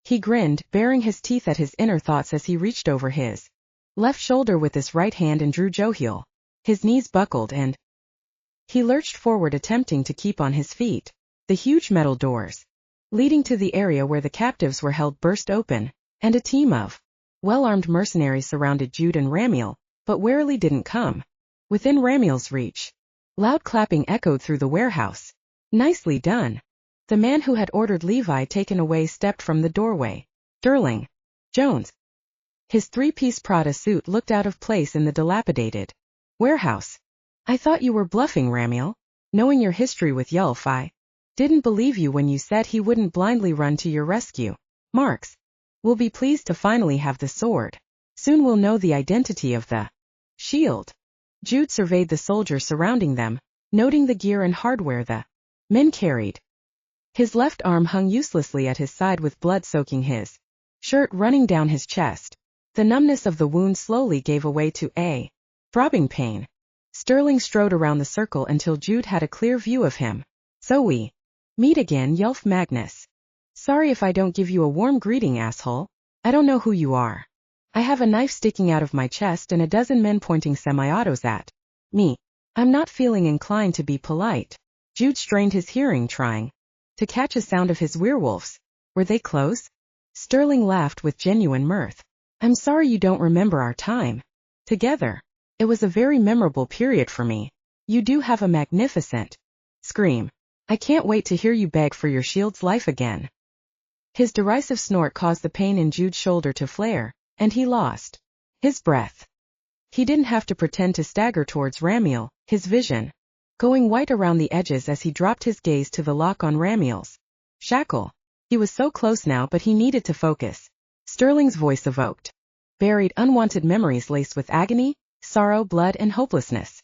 He grinned, baring his teeth at his inner thoughts as he reached over his left shoulder with his right hand and drew Johil. His knees buckled and he lurched forward, attempting to keep on his feet. The huge metal doors leading to the area where the captives were held burst open, and a team of well-armed mercenaries surrounded Jude and Ramiel, but warily didn't come within Ramiel's reach. Loud clapping echoed through the warehouse. Nicely done. The man who had ordered Levi taken away stepped from the doorway. Sterling Jones. His three-piece Prada suit looked out of place in the dilapidated warehouse. I thought you were bluffing, Ramiel. Knowing your history with Yulf, I didn't believe you when you said he wouldn't blindly run to your rescue. Marks will be pleased to finally have the sword. Soon we'll know the identity of the shield. Jude surveyed the soldiers surrounding them, noting the gear and hardware the men carried. His left arm hung uselessly at his side with blood soaking his shirt running down his chest. The numbness of the wound slowly gave way to a throbbing pain. Sterling strode around the circle until Jude had a clear view of him. So we meet again, yelped Magnus. Sorry if I don't give you a warm greeting, asshole. I don't know who you are. I have a knife sticking out of my chest and a dozen men pointing semi-autos at me. I'm not feeling inclined to be polite. Jude strained his hearing, trying to catch a sound of his werewolves. Were they close? Sterling laughed with genuine mirth. I'm sorry you don't remember our time together. It was a very memorable period for me. You do have a magnificent scream. I can't wait to hear you beg for your shield's life again. His derisive snort caused the pain in Jude's shoulder to flare, and he lost his breath. He didn't have to pretend to stagger towards Ramiel, his vision going white around the edges as he dropped his gaze to the lock on Ramiel's shackle. He was so close now, but he needed to focus. Sterling's voice evoked buried, unwanted memories laced with agony, sorrow, blood, and hopelessness.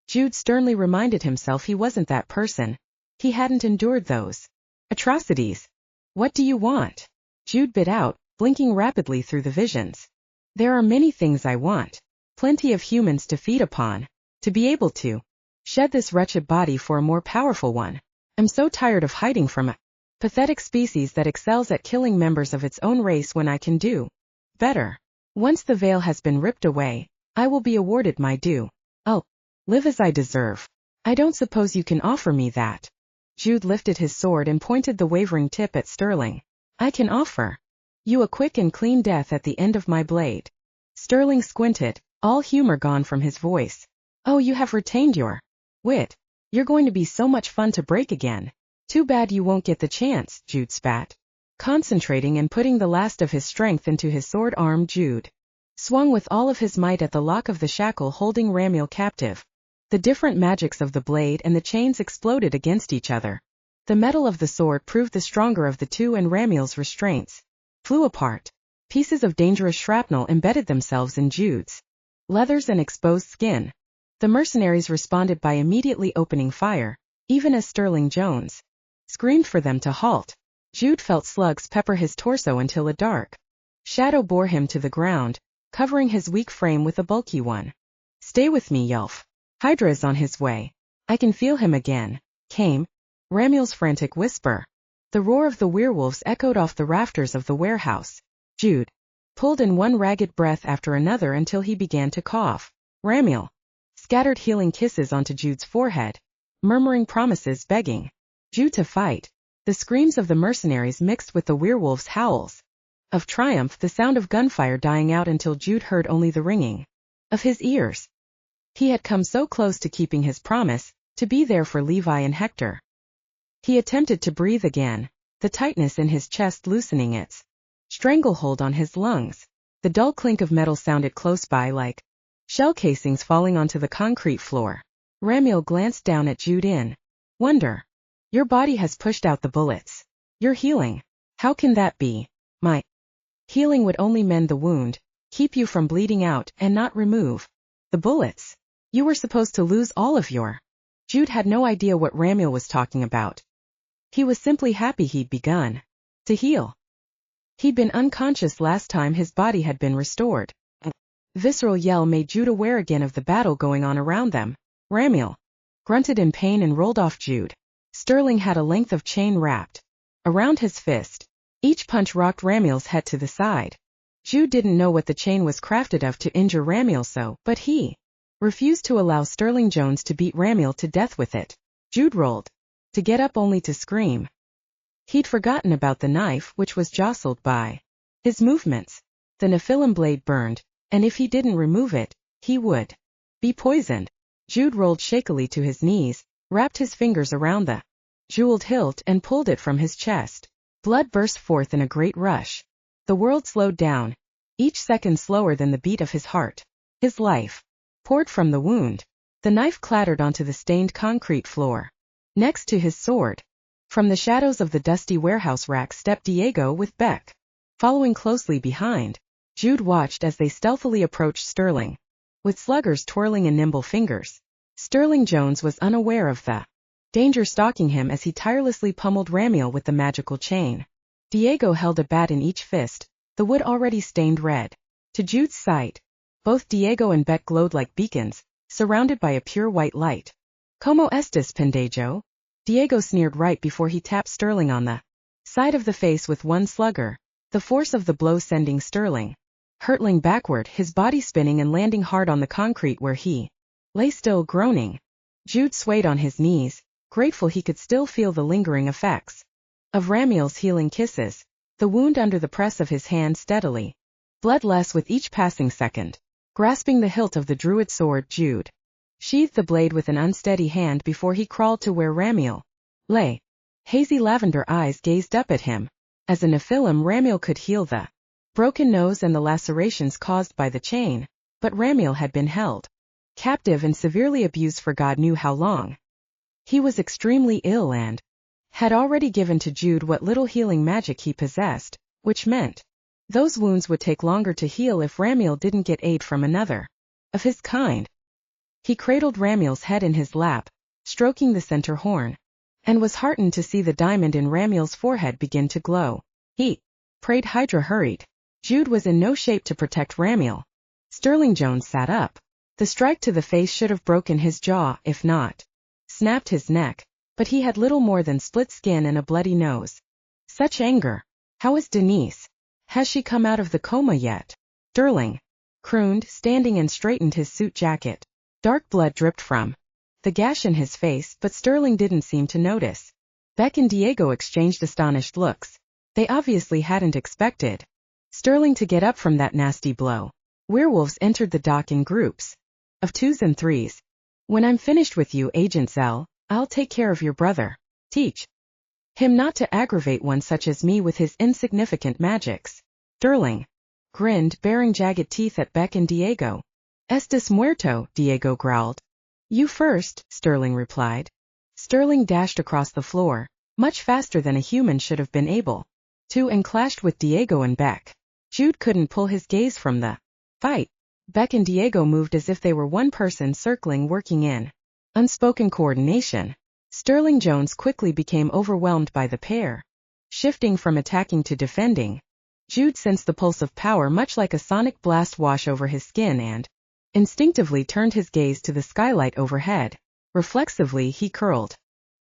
Jude sternly reminded himself he wasn't that person. He hadn't endured those atrocities. What do you want? Jude bit out, blinking rapidly through the visions. There are many things I want. Plenty of humans to feed upon. To be able to shed this wretched body for a more powerful one. I'm so tired of hiding from a pathetic species that excels at killing members of its own race when I can do better. Once the veil has been ripped away, I will be awarded my due. I'll live as I deserve. I don't suppose you can offer me that. Jude lifted his sword and pointed the wavering tip at Sterling. I can offer you a quick and clean death at the end of my blade. Sterling squinted, all humor gone from his voice. Oh, you have retained your wit. You're going to be so much fun to break again. Too bad you won't get the chance, Jude spat. Concentrating and putting the last of his strength into his sword arm, Jude swung with all of his might at the lock of the shackle holding Ramiel captive. The different magics of the blade and the chains exploded against each other. The metal of the sword proved the stronger of the two, and Ramiel's restraints flew apart. Pieces of dangerous shrapnel embedded themselves in Jude's leathers and exposed skin. The mercenaries responded by immediately opening fire, even as Sterling Jones screamed for them to halt. Jude felt slugs pepper his torso until a dark shadow bore him to the ground, covering his weak frame with a bulky one. Stay with me, Yelf. Hydra is on his way. I can feel him again. Came Ramiel's frantic whisper. The roar of the werewolves echoed off the rafters of the warehouse. Jude pulled in one ragged breath after another until he began to cough. Ramiel scattered healing kisses onto Jude's forehead, murmuring promises, begging Jude to fight. The screams of the mercenaries mixed with the werewolves' howls of triumph, the sound of gunfire dying out until Jude heard only the ringing of his ears. He had come so close to keeping his promise, to be there for Levi and Hector. He attempted to breathe again, the tightness in his chest loosening its stranglehold on his lungs. The dull clink of metal sounded close by, like shell casings falling onto the concrete floor. Ramiel glanced down at Jude in wonder. Your body has pushed out the bullets. You're healing. How can that be? My healing would only mend the wound, keep you from bleeding out, and not remove the bullets. You were supposed to lose all of your... Jude had no idea what Ramiel was talking about. He was simply happy he'd begun to heal. He'd been unconscious last time his body had been restored. A visceral yell made Jude aware again of the battle going on around them. Ramiel grunted in pain and rolled off Jude. Sterling had a length of chain wrapped around his fist. Each punch rocked Ramiel's head to the side. Jude didn't know what the chain was crafted of to injure Ramiel so, but he refused to allow Sterling Jones to beat Ramiel to death with it. Jude rolled to get up only to scream. He'd forgotten about the knife, which was jostled by his movements. The Nephilim blade burned, and if he didn't remove it, he would be poisoned. Jude rolled shakily to his knees, wrapped his fingers around the jeweled hilt and pulled it from his chest. Blood burst forth in a great rush. The world slowed down, each second slower than the beat of his heart. His life poured from the wound. The knife clattered onto the stained concrete floor next to his sword. From the shadows of the dusty warehouse rack stepped Diego with Beck following closely behind. Jude watched as they stealthily approached Sterling, with sluggers twirling in nimble fingers. Sterling Jones was unaware of the danger stalking him as he tirelessly pummeled Ramiel with the magical chain. Diego held a bat in each fist, the wood already stained red. To Jude's sight, both Diego and Beck glowed like beacons, surrounded by a pure white light. Como estes, pendejo? Diego sneered right before he tapped Sterling on the side of the face with one slugger, the force of the blow sending Sterling hurtling backward, his body spinning and landing hard on the concrete where he lay still, groaning. Jude swayed on his knees, grateful he could still feel the lingering effects of Ramiel's healing kisses, the wound under the press of his hand steadily bled less with each passing second. Grasping the hilt of the druid sword, Jude sheathed the blade with an unsteady hand before he crawled to where Ramiel lay. Hazy lavender eyes gazed up at him. As a Nephilim, Ramiel could heal the broken nose and the lacerations caused by the chain, but Ramiel had been held captive and severely abused for God knew how long. He was extremely ill and had already given to Jude what little healing magic he possessed, which meant those wounds would take longer to heal if Ramiel didn't get aid from another of his kind. He cradled Ramiel's head in his lap, stroking the center horn, and was heartened to see the diamond in Ramiel's forehead begin to glow. He prayed Hydra hurried. Jude was in no shape to protect Ramiel. Sterling Jones sat up. The strike to the face should have broken his jaw, if not snapped his neck, but he had little more than split skin and a bloody nose. Such anger. How is Denise? Has she come out of the coma yet? Sterling crooned, standing and straightened his suit jacket. Dark blood dripped from the gash in his face, but Sterling didn't seem to notice. Beck and Diego exchanged astonished looks. They obviously hadn't expected Sterling to get up from that nasty blow. Werewolves entered the dock in groups of 2s and 3s. When I'm finished with you, Agent Zell, I'll take care of your brother. Teach him not to aggravate one such as me with his insignificant magics. Sterling grinned, baring jagged teeth at Beck and Diego. Estes muerto, Diego growled. You first, Sterling replied. Sterling dashed across the floor, much faster than a human should have been able to, and clashed with Diego and Beck. Jude couldn't pull his gaze from the fight. Beck and Diego moved as if they were one person circling, working in unspoken coordination. Sterling Jones quickly became overwhelmed by the pair, shifting from attacking to defending. Jude sensed the pulse of power much like a sonic blast wash over his skin and instinctively turned his gaze to the skylight overhead. Reflexively he curled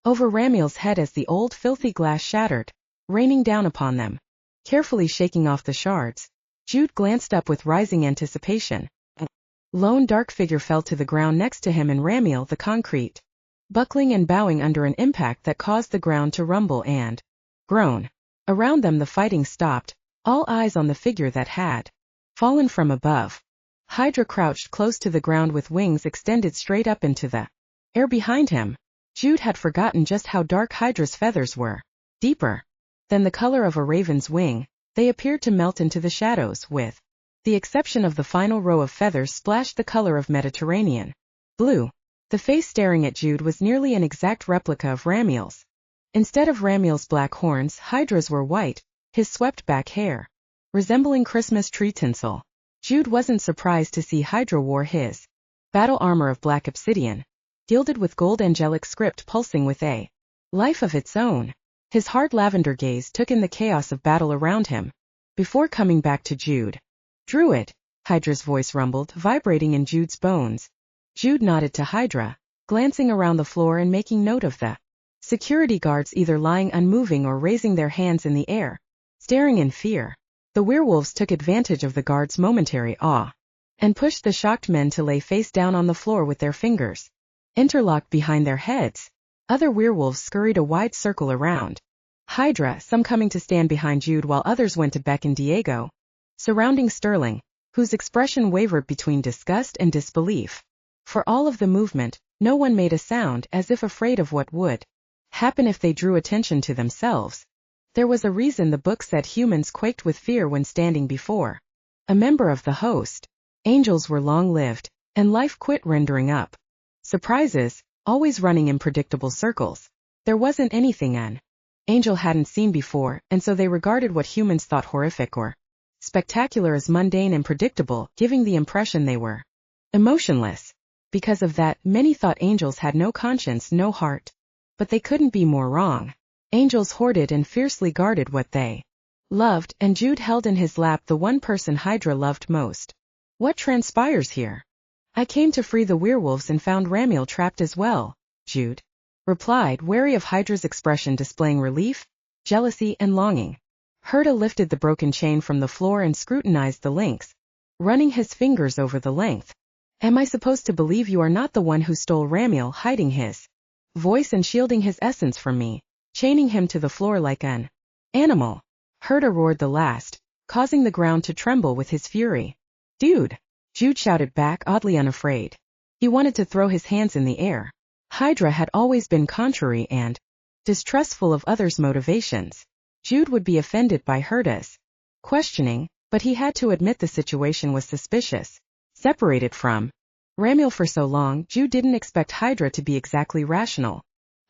over Ramiel's head as the old filthy glass shattered, raining down upon them. Carefully shaking off the shards, Jude glanced up with rising anticipation. A lone dark figure fell to the ground next to him, and Ramiel, the concrete, buckling and bowing under an impact that caused the ground to rumble and groan. Around them the fighting stopped, all eyes on the figure that had fallen from above. Hydra crouched close to the ground with wings extended straight up into the air behind him. Jude had forgotten just how dark Hydra's feathers were. Deeper than the color of a raven's wing, they appeared to melt into the shadows, with the exception of the final row of feathers splashed the color of Mediterranean blue. The face staring at Jude was nearly an exact replica of Ramiel's. Instead of Ramiel's black horns, Hydra's were white, his swept-back hair resembling Christmas tree tinsel. Jude wasn't surprised to see Hydra wore his battle armor of black obsidian, gilded with gold angelic script pulsing with a life of its own. His hard lavender gaze took in the chaos of battle around him, before coming back to Jude. Druid, Hydra's voice rumbled, vibrating in Jude's bones. Jude nodded to Hydra, glancing around the floor and making note of the security guards either lying unmoving or raising their hands in the air, staring in fear. The werewolves took advantage of the guards' momentary awe, and pushed the shocked men to lay face down on the floor with their fingers interlocked behind their heads. Other werewolves scurried a wide circle around Hydra, some coming to stand behind Jude while others went to Beck and Diego, surrounding Sterling, whose expression wavered between disgust and disbelief. For all of the movement, no one made a sound, as if afraid of what would happen if they drew attention to themselves. There was a reason the book said humans quaked with fear when standing before a member of the host. Angels were long-lived, and life quit rendering up surprises, always running in predictable circles. There wasn't anything an angel hadn't seen before, and so they regarded what humans thought horrific or spectacular as mundane and predictable, giving the impression they were emotionless. Because of that, many thought angels had no conscience, no heart. But they couldn't be more wrong. Angels hoarded and fiercely guarded what they loved, and Jude held in his lap the one person Hydra loved most. What transpires here? I came to free the werewolves and found Ramiel trapped as well, Jude replied, wary of Hydra's expression displaying relief, jealousy, and longing. Herta lifted the broken chain from the floor and scrutinized the links, running his fingers over the length. Am I supposed to believe you are not the one who stole Ramiel, hiding his voice and shielding his essence from me, chaining him to the floor like an animal? Herta roared the last, causing the ground to tremble with his fury. Dude! Jude shouted back, oddly unafraid. He wanted to throw his hands in the air. Hydra had always been contrary and distrustful of others' motivations. Jude would be offended by Herta's questioning, but he had to admit the situation was suspicious. Separated from Ramiel for so long, Jude didn't expect Hydra to be exactly rational.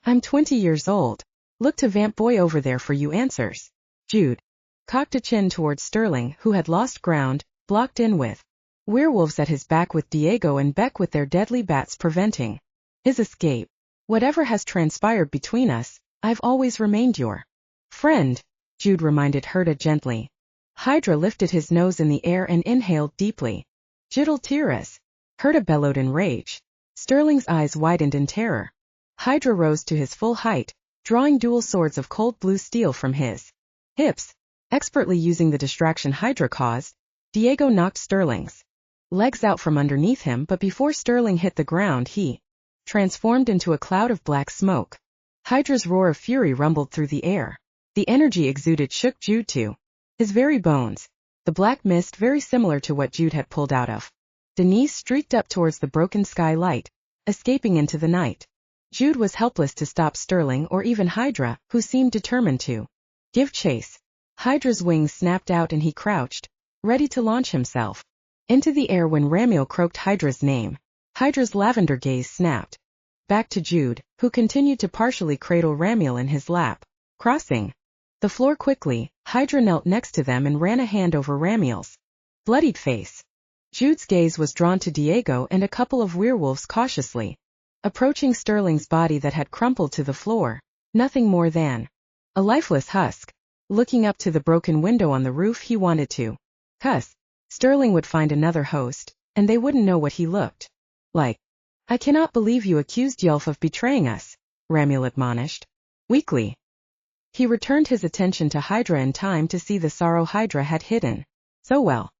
I'm 20 years old. Look to Vamp Boy over there for you answers. Jude cocked a chin towards Sterling, who had lost ground, blocked in with werewolves at his back, with Diego and Beck with their deadly bats preventing his escape. Whatever has transpired between us, I've always remained your friend, Jude reminded Herta gently. Hydra lifted his nose in the air and inhaled deeply. Jiddle Tiras! Herta bellowed in rage. Sterling's eyes widened in terror. Hydra rose to his full height, drawing dual swords of cold blue steel from his hips. Expertly using the distraction Hydra caused, Diego knocked Sterling's legs out from underneath him, but before Sterling hit the ground he transformed into a cloud of black smoke. Hydra's roar of fury rumbled through the air. The energy exuded shook Jude to his very bones. The black mist, very similar to what Jude had pulled out of Denise, streaked up towards the broken skylight, escaping into the night. Jude was helpless to stop Sterling or even Hydra, who seemed determined to give chase. Hydra's wings snapped out and he crouched, ready to launch himself into the air when Ramiel croaked Hydra's name. Hydra's lavender gaze snapped back to Jude, who continued to partially cradle Ramiel in his lap. Crossing the floor quickly, Hydra knelt next to them and ran a hand over Ramiel's bloodied face. Jude's gaze was drawn to Diego and a couple of werewolves cautiously approaching Sterling's body that had crumpled to the floor, nothing more than a lifeless husk. Looking up to the broken window on the roof, he wanted to cuss. Sterling would find another host, and they wouldn't know what he looked like. I cannot believe you accused Yelf of betraying us, Ramiel admonished weakly. He returned his attention to Hydra in time to see the sorrow Hydra had hidden so well.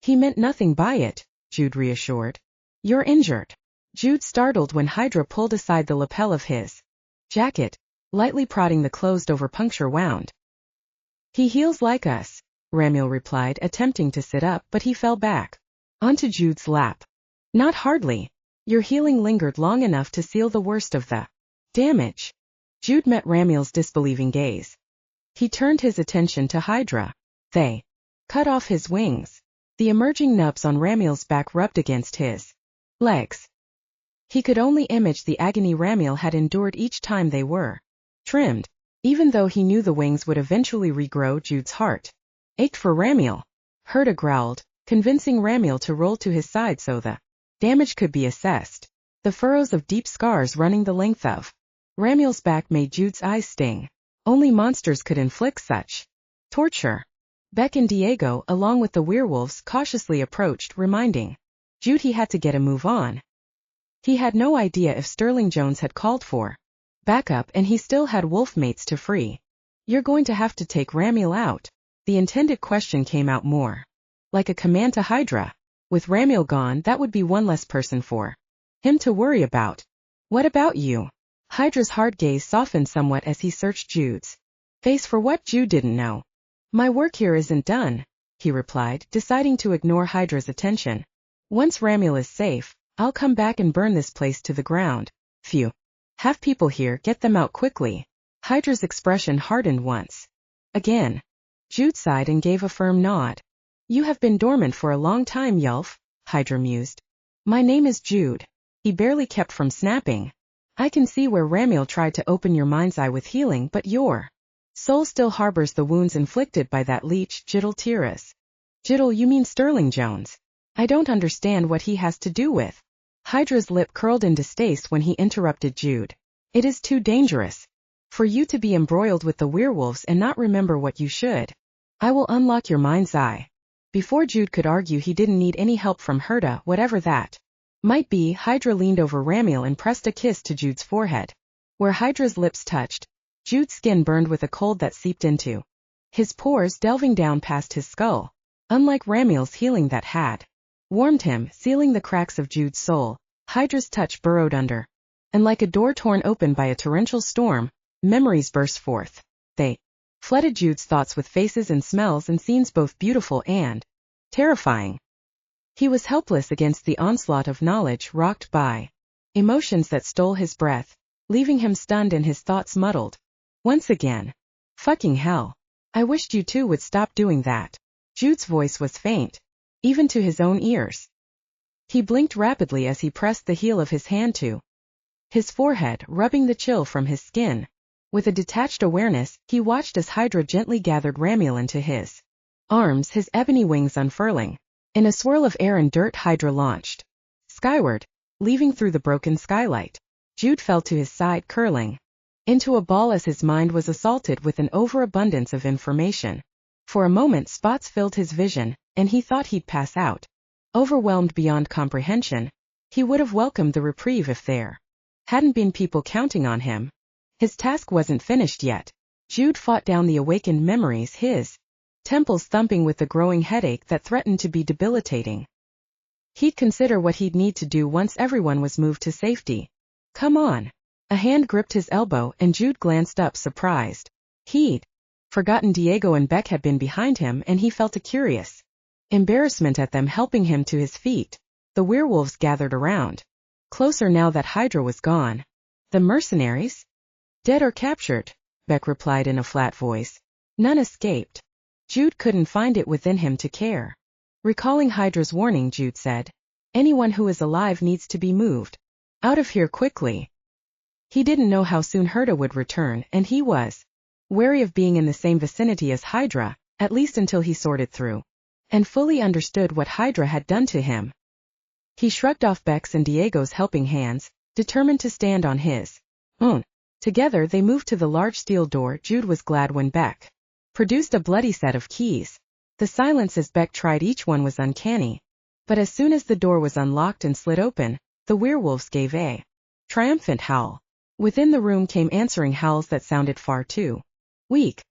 He meant nothing by it, Jude reassured. You're injured. Jude startled when Hydra pulled aside the lapel of his jacket, lightly prodding the closed-over puncture wound. He heals like us, Ramiel replied, attempting to sit up, but he fell back onto Jude's lap. Not hardly. Your healing lingered long enough to seal the worst of the damage. Jude met Ramiel's disbelieving gaze. He turned his attention to Hydra. They cut off his wings. The emerging nubs on Ramiel's back rubbed against his legs. He could only image the agony Ramiel had endured each time they were trimmed. Even though he knew the wings would eventually regrow, Jude's heart ached for Ramiel. Herta growled, convincing Ramiel to roll to his side so the damage could be assessed. The furrows of deep scars running the length of Ramiel's back made Jude's eyes sting. Only monsters could inflict such torture. Beck and Diego, along with the werewolves, cautiously approached, reminding Jude he had to get a move on. He had no idea if Sterling Jones had called for backup, and he still had wolf mates to free. You're going to have to take Ramiel out. The intended question came out more like a command to Hydra. With Ramiel gone, that would be one less person for him to worry about. What about you? Hydra's hard gaze softened somewhat as he searched Jude's face for what Jude didn't know. My work here isn't done, he replied, deciding to ignore Hydra's attention. Once Ramiel is safe, I'll come back and burn this place to the ground. Phew. Have people here, get them out quickly. Hydra's expression hardened once again. Jude sighed and gave a firm nod. You have been dormant for a long time, Yelf, Hydra mused. My name is Jude. He barely kept from snapping. I can see where Ramiel tried to open your mind's eye with healing, but your soul still harbors the wounds inflicted by that leech, Jiddle Tiras. Jiddle, you mean Sterling Jones? I don't understand what he has to do with. Hydra's lip curled in distaste when he interrupted Jude. It is too dangerous for you to be embroiled with the werewolves and not remember what you should I will unlock your mind's eye. Before Jude could argue he didn't need any help from Herta, whatever that might be, Hydra leaned over Ramiel and pressed a kiss to Jude's forehead. Where Hydra's lips touched, Jude's skin burned with a cold that seeped into his pores, delving down past his skull. Unlike Ramiel's healing that had warmed him, sealing the cracks of Jude's soul, Hydra's touch burrowed under. And like a door torn open by a torrential storm, memories burst forth. They flooded Jude's thoughts with faces and smells and scenes both beautiful and terrifying. He was helpless against the onslaught of knowledge, rocked by emotions that stole his breath, leaving him stunned and his thoughts muddled. Once again. Fucking hell. I wished you two would stop doing that. Jude's voice was faint, even to his own ears. He blinked rapidly as he pressed the heel of his hand to his forehead, rubbing the chill from his skin. With a detached awareness, he watched as Hydra gently gathered Ramiel into his arms, his ebony wings unfurling. In a swirl of air and dirt, Hydra launched skyward, leaving through the broken skylight. Jude fell to his side, curling into a ball as his mind was assaulted with an overabundance of information. For a moment spots filled his vision, and he thought he'd pass out. Overwhelmed beyond comprehension, he would have welcomed the reprieve if there hadn't been people counting on him. His task wasn't finished yet. Jude fought down the awakened memories, his temples thumping with the growing headache that threatened to be debilitating. He'd consider what he'd need to do once everyone was moved to safety. Come on. A hand gripped his elbow and Jude glanced up, surprised. He'd forgotten Diego and Beck had been behind him, and he felt a curious embarrassment at them helping him to his feet. The werewolves gathered around. Closer now that Hydra was gone. The mercenaries? Dead or captured? Beck replied in a flat voice. None escaped. Jude couldn't find it within him to care. Recalling Hydra's warning, Jude said, anyone who is alive needs to be moved out of here quickly. He didn't know how soon Herta would return, and he was wary of being in the same vicinity as Hydra, at least until he sorted through and fully understood what Hydra had done to him. He shrugged off Beck's and Diego's helping hands, determined to stand on his own. Together they moved to the large steel door. Jude was glad when Beck produced a bloody set of keys. The silence as Beck tried each one was uncanny. But as soon as the door was unlocked and slid open, the werewolves gave a triumphant howl. Within the room came answering howls that sounded far too weak.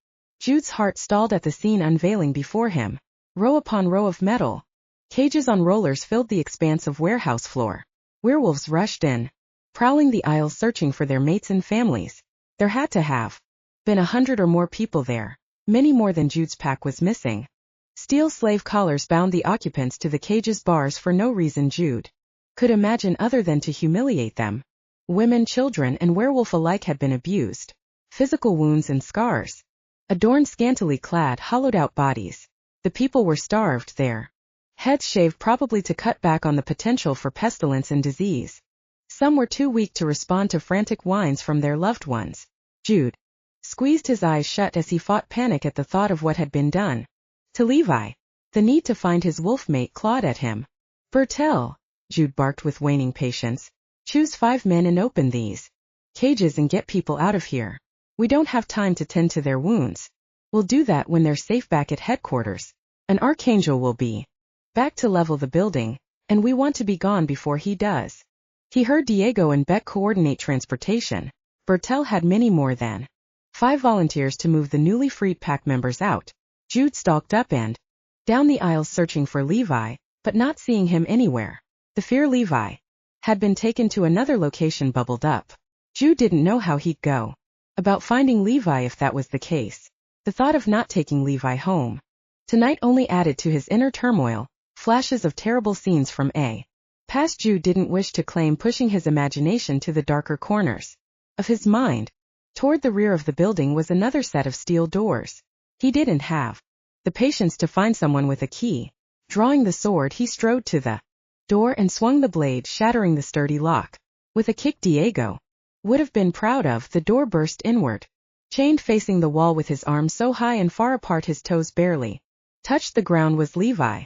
Jude's heart stalled at the scene unveiling before him. Row upon row of metal cages on rollers filled the expanse of warehouse floor. Werewolves rushed in, prowling the aisles searching for their mates and families. There had to have been 100 or more people there. Many more than Jude's pack was missing. Steel slave collars bound the occupants to the cage's bars for no reason Jude could imagine other than to humiliate them. Women, children, and werewolf alike had been abused. Physical wounds and scars adorned scantily clad, hollowed-out bodies. The people were starved there. Heads shaved, probably to cut back on the potential for pestilence and disease. Some were too weak to respond to frantic whines from their loved ones. Jude squeezed his eyes shut as he fought panic at the thought of what had been done to Levi. The need to find his wolf mate clawed at him. Bertel, Jude barked with waning patience. Choose 5 men and open these cages and get people out of here. We don't have time to tend to their wounds. We'll do that when they're safe back at headquarters. An archangel will be back to level the building, and we want to be gone before he does. He heard Diego and Beck coordinate transportation. Bertel had many more than 5 volunteers to move the newly freed pack members out. Jude stalked up and down the aisles searching for Levi, but not seeing him anywhere. The fear Levi had been taken to another location bubbled up. Jude didn't know how he'd go about finding Levi if that was the case. The thought of not taking Levi home tonight only added to his inner turmoil. Flashes of terrible scenes from a past Jude didn't wish to claim, pushing his imagination to the darker corners of his mind. Toward the rear of the building was another set of steel doors. He didn't have the patience to find someone with a key. Drawing the sword, he strode to the door and swung the blade, shattering the sturdy lock. With a kick Diego would have been proud of, the door burst inward. Chained facing the wall with his arms so high and far apart his toes barely touched the ground was Levi.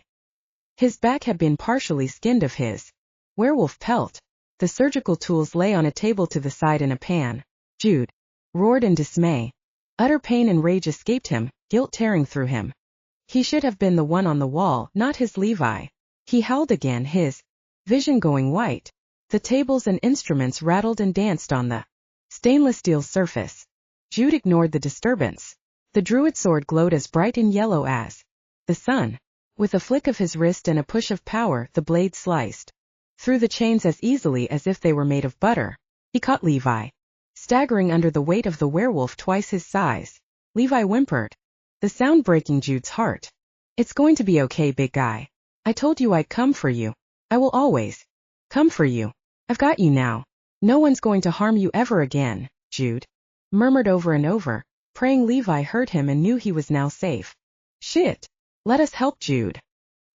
His back had been partially skinned of his werewolf pelt. The surgical tools lay on a table to the side in a pan. Jude roared in dismay. Utter pain and rage escaped him, guilt tearing through him. He should have been the one on the wall, not his Levi. He howled again, his vision going white. The tables and instruments rattled and danced on the stainless steel surface. Jude ignored the disturbance. The druid sword glowed as bright and yellow as the sun. With a flick of his wrist and a push of power, the blade sliced through the chains as easily as if they were made of butter. He caught Levi, staggering under the weight of the werewolf twice his size. Levi whimpered, the sound breaking Jude's heart. It's going to be okay, big guy. I told you I'd come for you. I will always come for you. I've got you now. No one's going to harm you ever again, Jude murmured over and over, praying Levi heard him and knew he was now safe. Shit. Let us help Jude.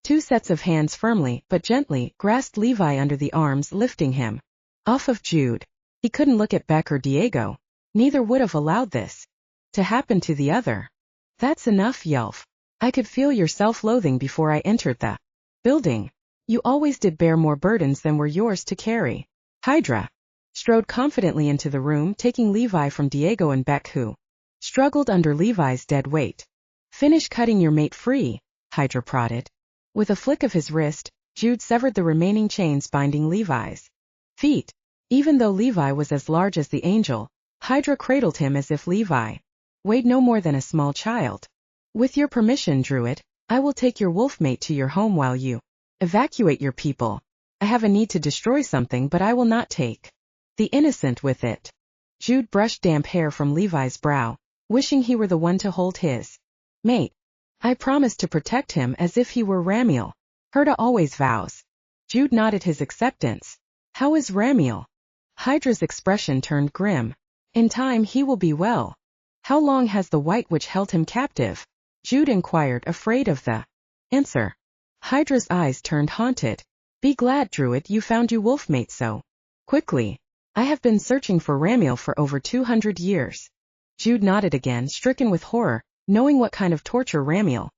Two sets of hands firmly, but gently, grasped Levi under the arms, lifting him off of Jude. He couldn't look at Beck or Diego. Neither would have allowed this to happen to the other. That's enough, Yelf. I could feel your self-loathing before I entered the building. You always did bear more burdens than were yours to carry. Hydra strode confidently into the room, taking Levi from Diego and Beck, who struggled under Levi's dead weight. Finish cutting your mate free, Hydra prodded. With a flick of his wrist, Jude severed the remaining chains binding Levi's feet. Even though Levi was as large as the angel, Hydra cradled him as if Levi weighed no more than a small child. With your permission, Druid, I will take your wolf mate to your home while you evacuate your people. I have a need to destroy something, but I will not take the innocent with it. Jude brushed damp hair from Levi's brow, wishing he were the one to hold his mate. I promised to protect him as if he were Ramiel. Herta always vows. Jude nodded his acceptance. How is Ramiel? Hydra's expression turned grim. In time he will be well. How long has the White Witch held him captive? Jude inquired, afraid of the answer. Hydra's eyes turned haunted. Be glad, Druid, you found your wolf mate so quickly. I have been searching for Ramiel for over 200 years. Jude nodded again, stricken with horror, knowing what kind of torture Ramiel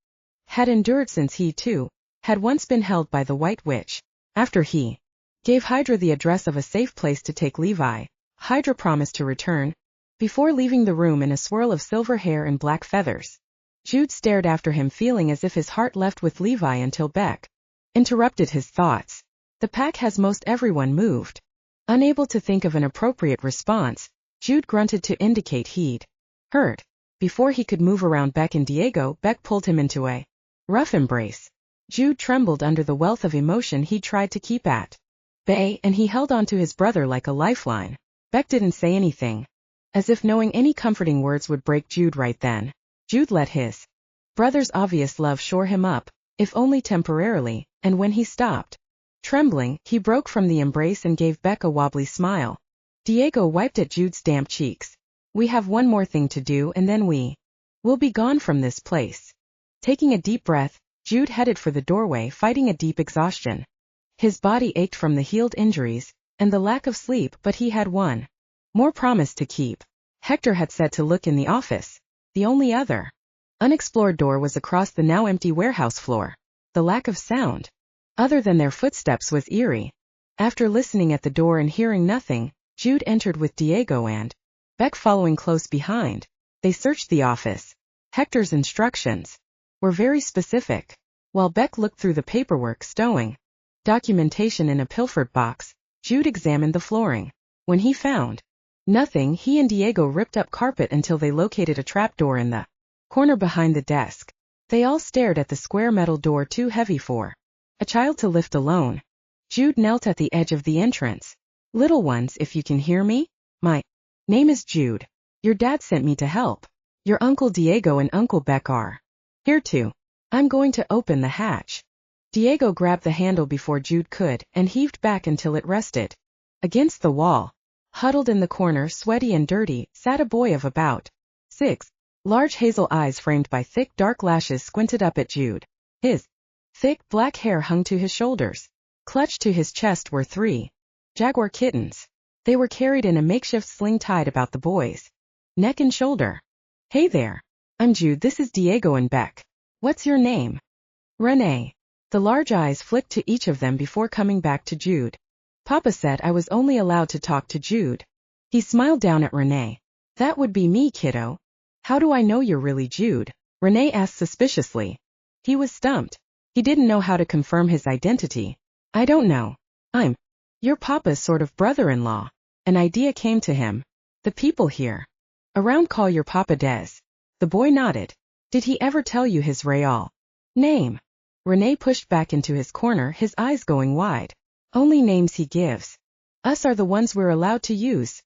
had endured since he, too, had once been held by the White Witch. After he gave Hydra the address of a safe place to take Levi, Hydra promised to return before leaving the room in a swirl of silver hair and black feathers. Jude stared after him, feeling as if his heart left with Levi until Beck interrupted his thoughts. The pack has most everyone moved. Unable to think of an appropriate response, Jude grunted to indicate he'd heard. Before he could move around Beck and Diego, Beck pulled him into a rough embrace. Jude trembled under the wealth of emotion he tried to keep at bay, and he held on to his brother like a lifeline. Beck didn't say anything, as if knowing any comforting words would break Jude right then. Jude let his brother's obvious love shore him up, if only temporarily, and when he stopped trembling, he broke from the embrace and gave Beck a wobbly smile. Diego wiped at Jude's damp cheeks. We have one more thing to do and then we will be gone from this place. Taking a deep breath, Jude headed for the doorway, fighting a deep exhaustion. His body ached from the healed injuries and the lack of sleep, but he had one more promise to keep. Hector had said to look in the office. The only other unexplored door was across the now empty warehouse floor. The lack of sound, other than their footsteps, was eerie. After listening at the door and hearing nothing, Jude entered with Diego and Beck following close behind. They searched the office. Hector's instructions were very specific. While Beck looked through the paperwork, stowing documentation in a pilfered box, Jude examined the flooring. When he found nothing, he and Diego ripped up carpet until they located a trapdoor in the corner behind the desk. They all stared at the square metal door, too heavy for a child to lift alone. Jude knelt at the edge of the entrance. Little ones, if you can hear me, my name is Jude. Your dad sent me to help. Your Uncle Diego and Uncle Beck are here too. I'm going to open the hatch. Diego grabbed the handle before Jude could and heaved back until it rested against the wall. Huddled in the corner, sweaty and dirty, sat a boy of about 6. Large hazel eyes framed by thick dark lashes squinted up at Jude. His thick black hair hung to his shoulders. Clutched to his chest were 3 jaguar kittens. They were carried in a makeshift sling tied about the boy's neck and shoulder. Hey there. I'm Jude. This is Diego and Beck. What's your name? Renee. The large eyes flicked to each of them before coming back to Jude. Papa said I was only allowed to talk to Jude. He smiled down at Renee. That would be me, kiddo. How do I know you're really Jude? Renee asked suspiciously. He was stumped. He didn't know how to confirm his identity. I don't know. I'm your papa's sort of brother-in-law. An idea came to him. The people here around call your papa Des. The boy nodded. Did he ever tell you his real name? René pushed back into his corner, his eyes going wide. Only names he gives us are the ones we're allowed to use,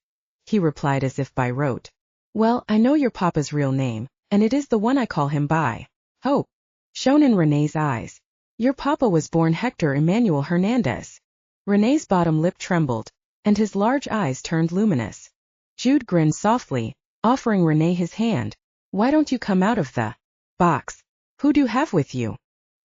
he replied as if by rote. Well, I know your papa's real name, and it is the one I call him by. Hope shone in René's eyes. Your papa was born Hector Emmanuel Hernandez. René's bottom lip trembled, and his large eyes turned luminous. Jude grinned softly, offering René his hand. Why don't you come out of the box? Who do you have with you?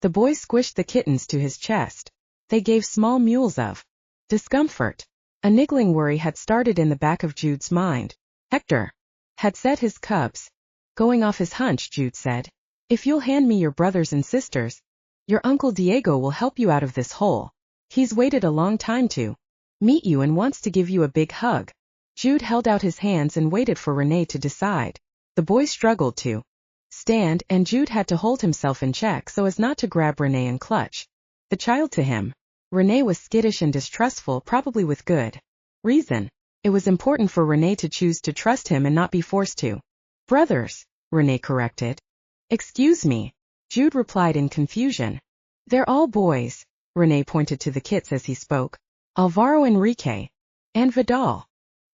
The boy squished the kittens to his chest. They gave small mewls of discomfort. A niggling worry had started in the back of Jude's mind. Hector had said his cubs. Going off his hunch, Jude said. If you'll hand me your brothers and sisters, your Uncle Diego will help you out of this hole. He's waited a long time to meet you and wants to give you a big hug. Jude held out his hands and waited for René to decide. The boy struggled to stand, and Jude had to hold himself in check so as not to grab René and clutch the child to him. René was skittish and distrustful, probably with good reason. It was important for René to choose to trust him and not be forced to. Brothers, René corrected. Excuse me, Jude replied in confusion. They're all boys. René pointed to the kits as he spoke. Alvaro Enrique and Vidal.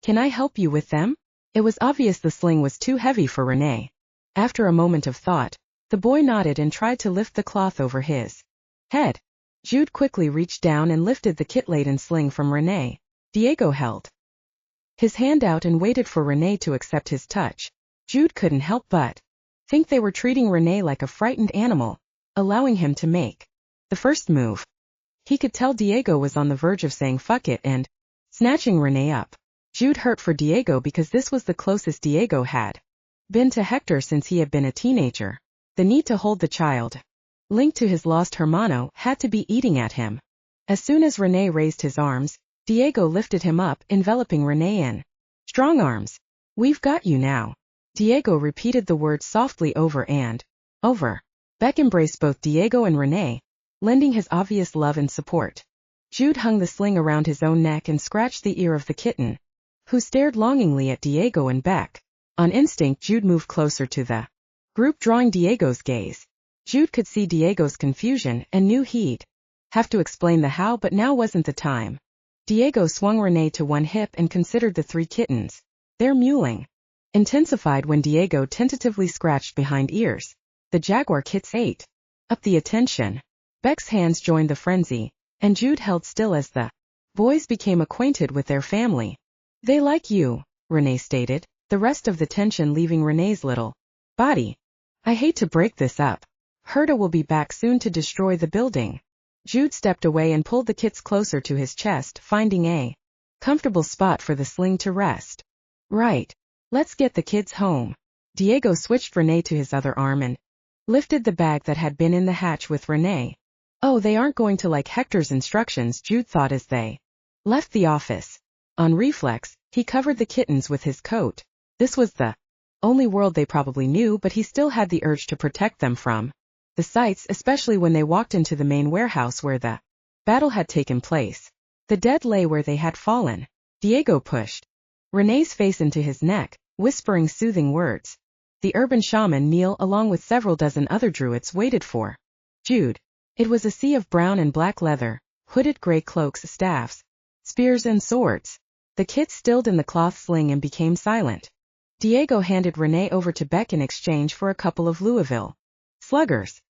Can I help you with them? It was obvious the sling was too heavy for René. After a moment of thought, the boy nodded and tried to lift the cloth over his head. Jude quickly reached down and lifted the kit-laden sling from René. Diego held his hand out and waited for René to accept his touch. Jude couldn't help but think they were treating René like a frightened animal, allowing him to make the first move. He could tell Diego was on the verge of saying fuck it and snatching René up. Jude hurt for Diego because this was the closest Diego had been to Hector since he had been a teenager. The need to hold the child, linked to his lost hermano, had to be eating at him. As soon as René raised his arms, Diego lifted him up, enveloping René in strong arms. We've got you now. Diego repeated the words softly over and over. Beck embraced both Diego and René, lending his obvious love and support. Jude hung the sling around his own neck and scratched the ear of the kitten, who stared longingly at Diego and Beck. On instinct, Jude moved closer to the group, drawing Diego's gaze. Jude could see Diego's confusion and knew he'd have to explain the how, but now wasn't the time. Diego swung René to one hip and considered the three kittens. Their mewling intensified when Diego tentatively scratched behind ears. The jaguar kits ate up the attention. Beck's hands joined the frenzy, and Jude held still as the boys became acquainted with their family. They like you, René stated, the rest of the tension leaving René's little body. I hate to break this up. Herta will be back soon to destroy the building. Jude stepped away and pulled the kits closer to his chest, finding a comfortable spot for the sling to rest. Right. Let's get the kids home. Diego switched René to his other arm and lifted the bag that had been in the hatch with René. Oh, they aren't going to like Hector's instructions, Jude thought as they left the office. On reflex, he covered the kittens with his coat. This was the only world they probably knew, but he still had the urge to protect them from the sights, especially when they walked into the main warehouse where the battle had taken place. The dead lay where they had fallen. Diego pushed René's face into his neck, whispering soothing words. The urban shaman Neil, along with several dozen other druids, waited for Jude. It was a sea of brown and black leather, hooded gray cloaks, staffs, spears and swords. The kits stilled in the cloth sling and became silent. Diego handed René over to Beck in exchange for a couple of Louisville sluggers.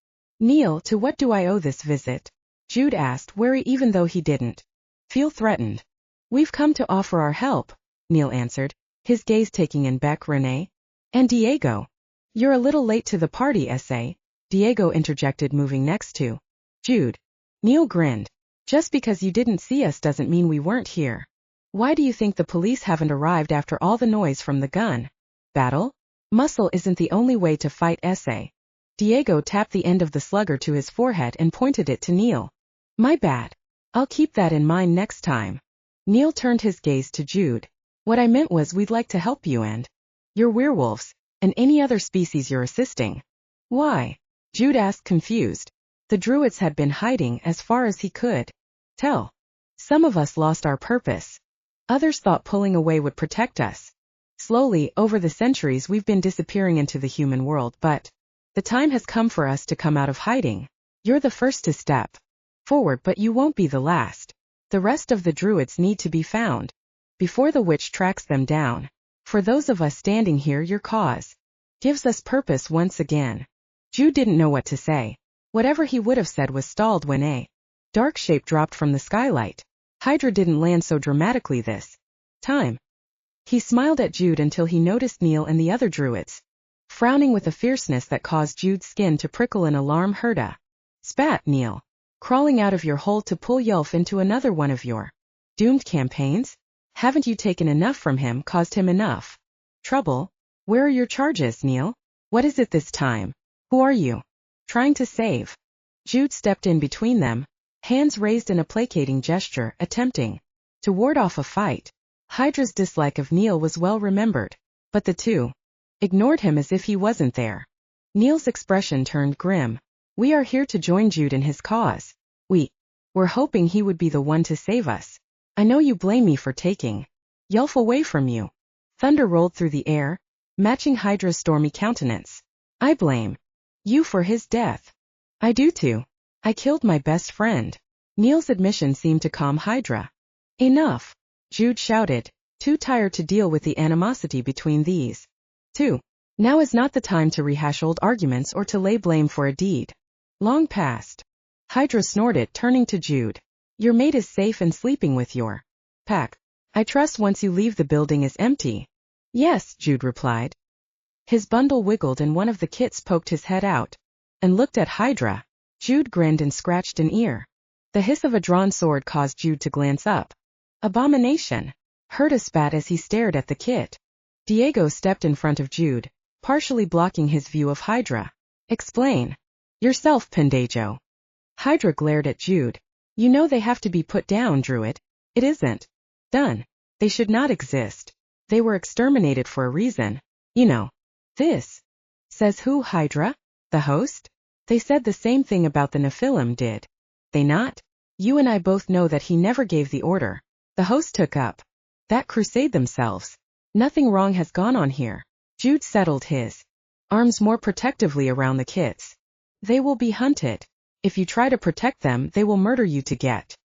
Neil, to what do I owe this visit? Jude asked, wary even though he didn't feel threatened. We've come to offer our help, Neil answered, his gaze taking in Beck, René, and Diego. You're a little late to the party, SA, Diego interjected, moving next to Jude. Neil grinned. Just because you didn't see us doesn't mean we weren't here. Why do you think the police haven't arrived after all the noise from the gun battle? Muscle isn't the only way to fight, SA. Diego tapped the end of the slugger to his forehead and pointed it to Neil. My bad. I'll keep that in mind next time. Neil turned his gaze to Jude. What I meant was we'd like to help you and your werewolves, and any other species you're assisting. Why? Jude asked, confused. The druids had been hiding as far as he could tell. Some of us lost our purpose. Others thought pulling away would protect us. Slowly, over the centuries, we've been disappearing into the human world, but the time has come for us to come out of hiding. You're the first to step forward, but you won't be the last. The rest of the druids need to be found before the witch tracks them down. For those of us standing here, your cause gives us purpose once again. Jude didn't know what to say. Whatever he would have said was stalled when a dark shape dropped from the skylight. Hydra didn't land so dramatically this time. He smiled at Jude until he noticed Neil and the other druids, frowning with a fierceness that caused Jude's skin to prickle in alarm. Herda. Spat, Neil. Crawling out of your hole to pull Yulf into another one of your doomed campaigns? Haven't you taken enough from him, caused him enough trouble? Where are your charges, Neil? What is it this time? Who are you trying to save? Jude stepped in between them, hands raised in a placating gesture, attempting to ward off a fight. Hydra's dislike of Neil was well remembered, but the two ignored him as if he wasn't there. Neil's expression turned grim. We are here to join Jude in his cause. We were hoping he would be the one to save us. I know you blame me for taking Yulf away from you. Thunder rolled through the air, matching Hydra's stormy countenance. I blame you for his death. I do too. I killed my best friend. Neil's admission seemed to calm Hydra. Enough, Jude shouted, too tired to deal with the animosity between these two. Now is not the time to rehash old arguments or to lay blame for a deed long past. Hydra snorted, turning to Jude. Your mate is safe and sleeping with your pack. I trust once you leave the building is empty. Yes, Jude replied. His bundle wiggled and one of the kits poked his head out and looked at Hydra. Jude grinned and scratched an ear. The hiss of a drawn sword caused Jude to glance up. Abomination. Herda spat as he stared at the kit. Diego stepped in front of Jude, partially blocking his view of Hydra. Explain yourself, Pendejo. Hydra glared at Jude. You know they have to be put down, Druid. It isn't done. They should not exist. They were exterminated for a reason. You know. This. Says who, Hydra? The host? They said the same thing about the Nephilim, did they not? You and I both know that he never gave the order. The host took up that crusade themselves. Nothing wrong has gone on here. Jude settled his arms more protectively around the kits. They will be hunted. If you try to protect them, they will murder you to get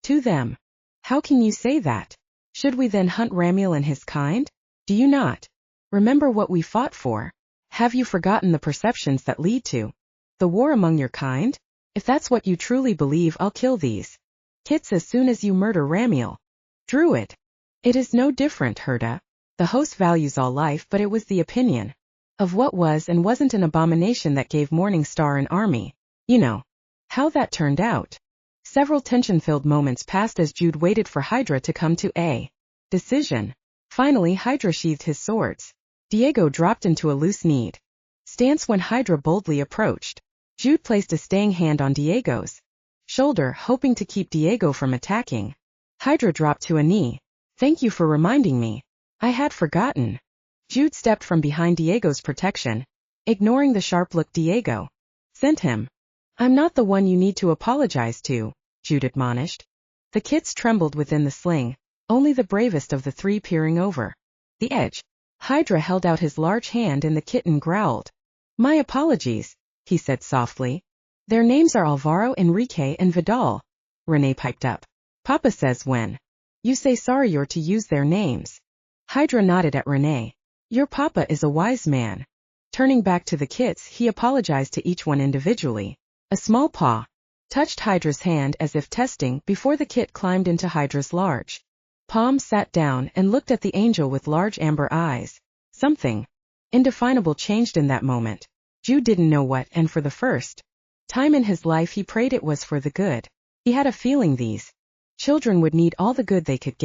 to them. How can you say that? Should we then hunt Ramiel and his kind? Do you not remember what we fought for? Have you forgotten the perceptions that lead to the war among your kind? If that's what you truly believe, I'll kill these kits as soon as you murder Ramiel. Druid. It is no different, Herda. The host values all life, but it was the opinion of what was and wasn't an abomination that gave Morningstar an army. You know how that turned out. Several tension-filled moments passed as Jude waited for Hydra to come to a decision. Finally, Hydra sheathed his swords. Diego dropped into a loose-kneed stance when Hydra boldly approached. Jude placed a staying hand on Diego's shoulder, hoping to keep Diego from attacking. Hydra dropped to a knee. Thank you for reminding me. I had forgotten. Jude stepped from behind Diego's protection, ignoring the sharp look Diego sent him. I'm not the one you need to apologize to, Jude admonished. The kits trembled within the sling, only the bravest of the three peering over the edge. Hydra held out his large hand and the kitten growled. My apologies, he said softly. Their names are Alvaro, Enrique, and Vidal. Renee piped up. Papa says when you say sorry you're to use their names. Hydra nodded at Renee. Your papa is a wise man. Turning back to the kits, he apologized to each one individually. A small paw touched Hydra's hand as if testing before the kit climbed into Hydra's large palm, sat down, and looked at the angel with large amber eyes. Something indefinable changed in that moment. Jude didn't know what, and for the first time in his life he prayed it was for the good. He had a feeling these children would need all the good they could get.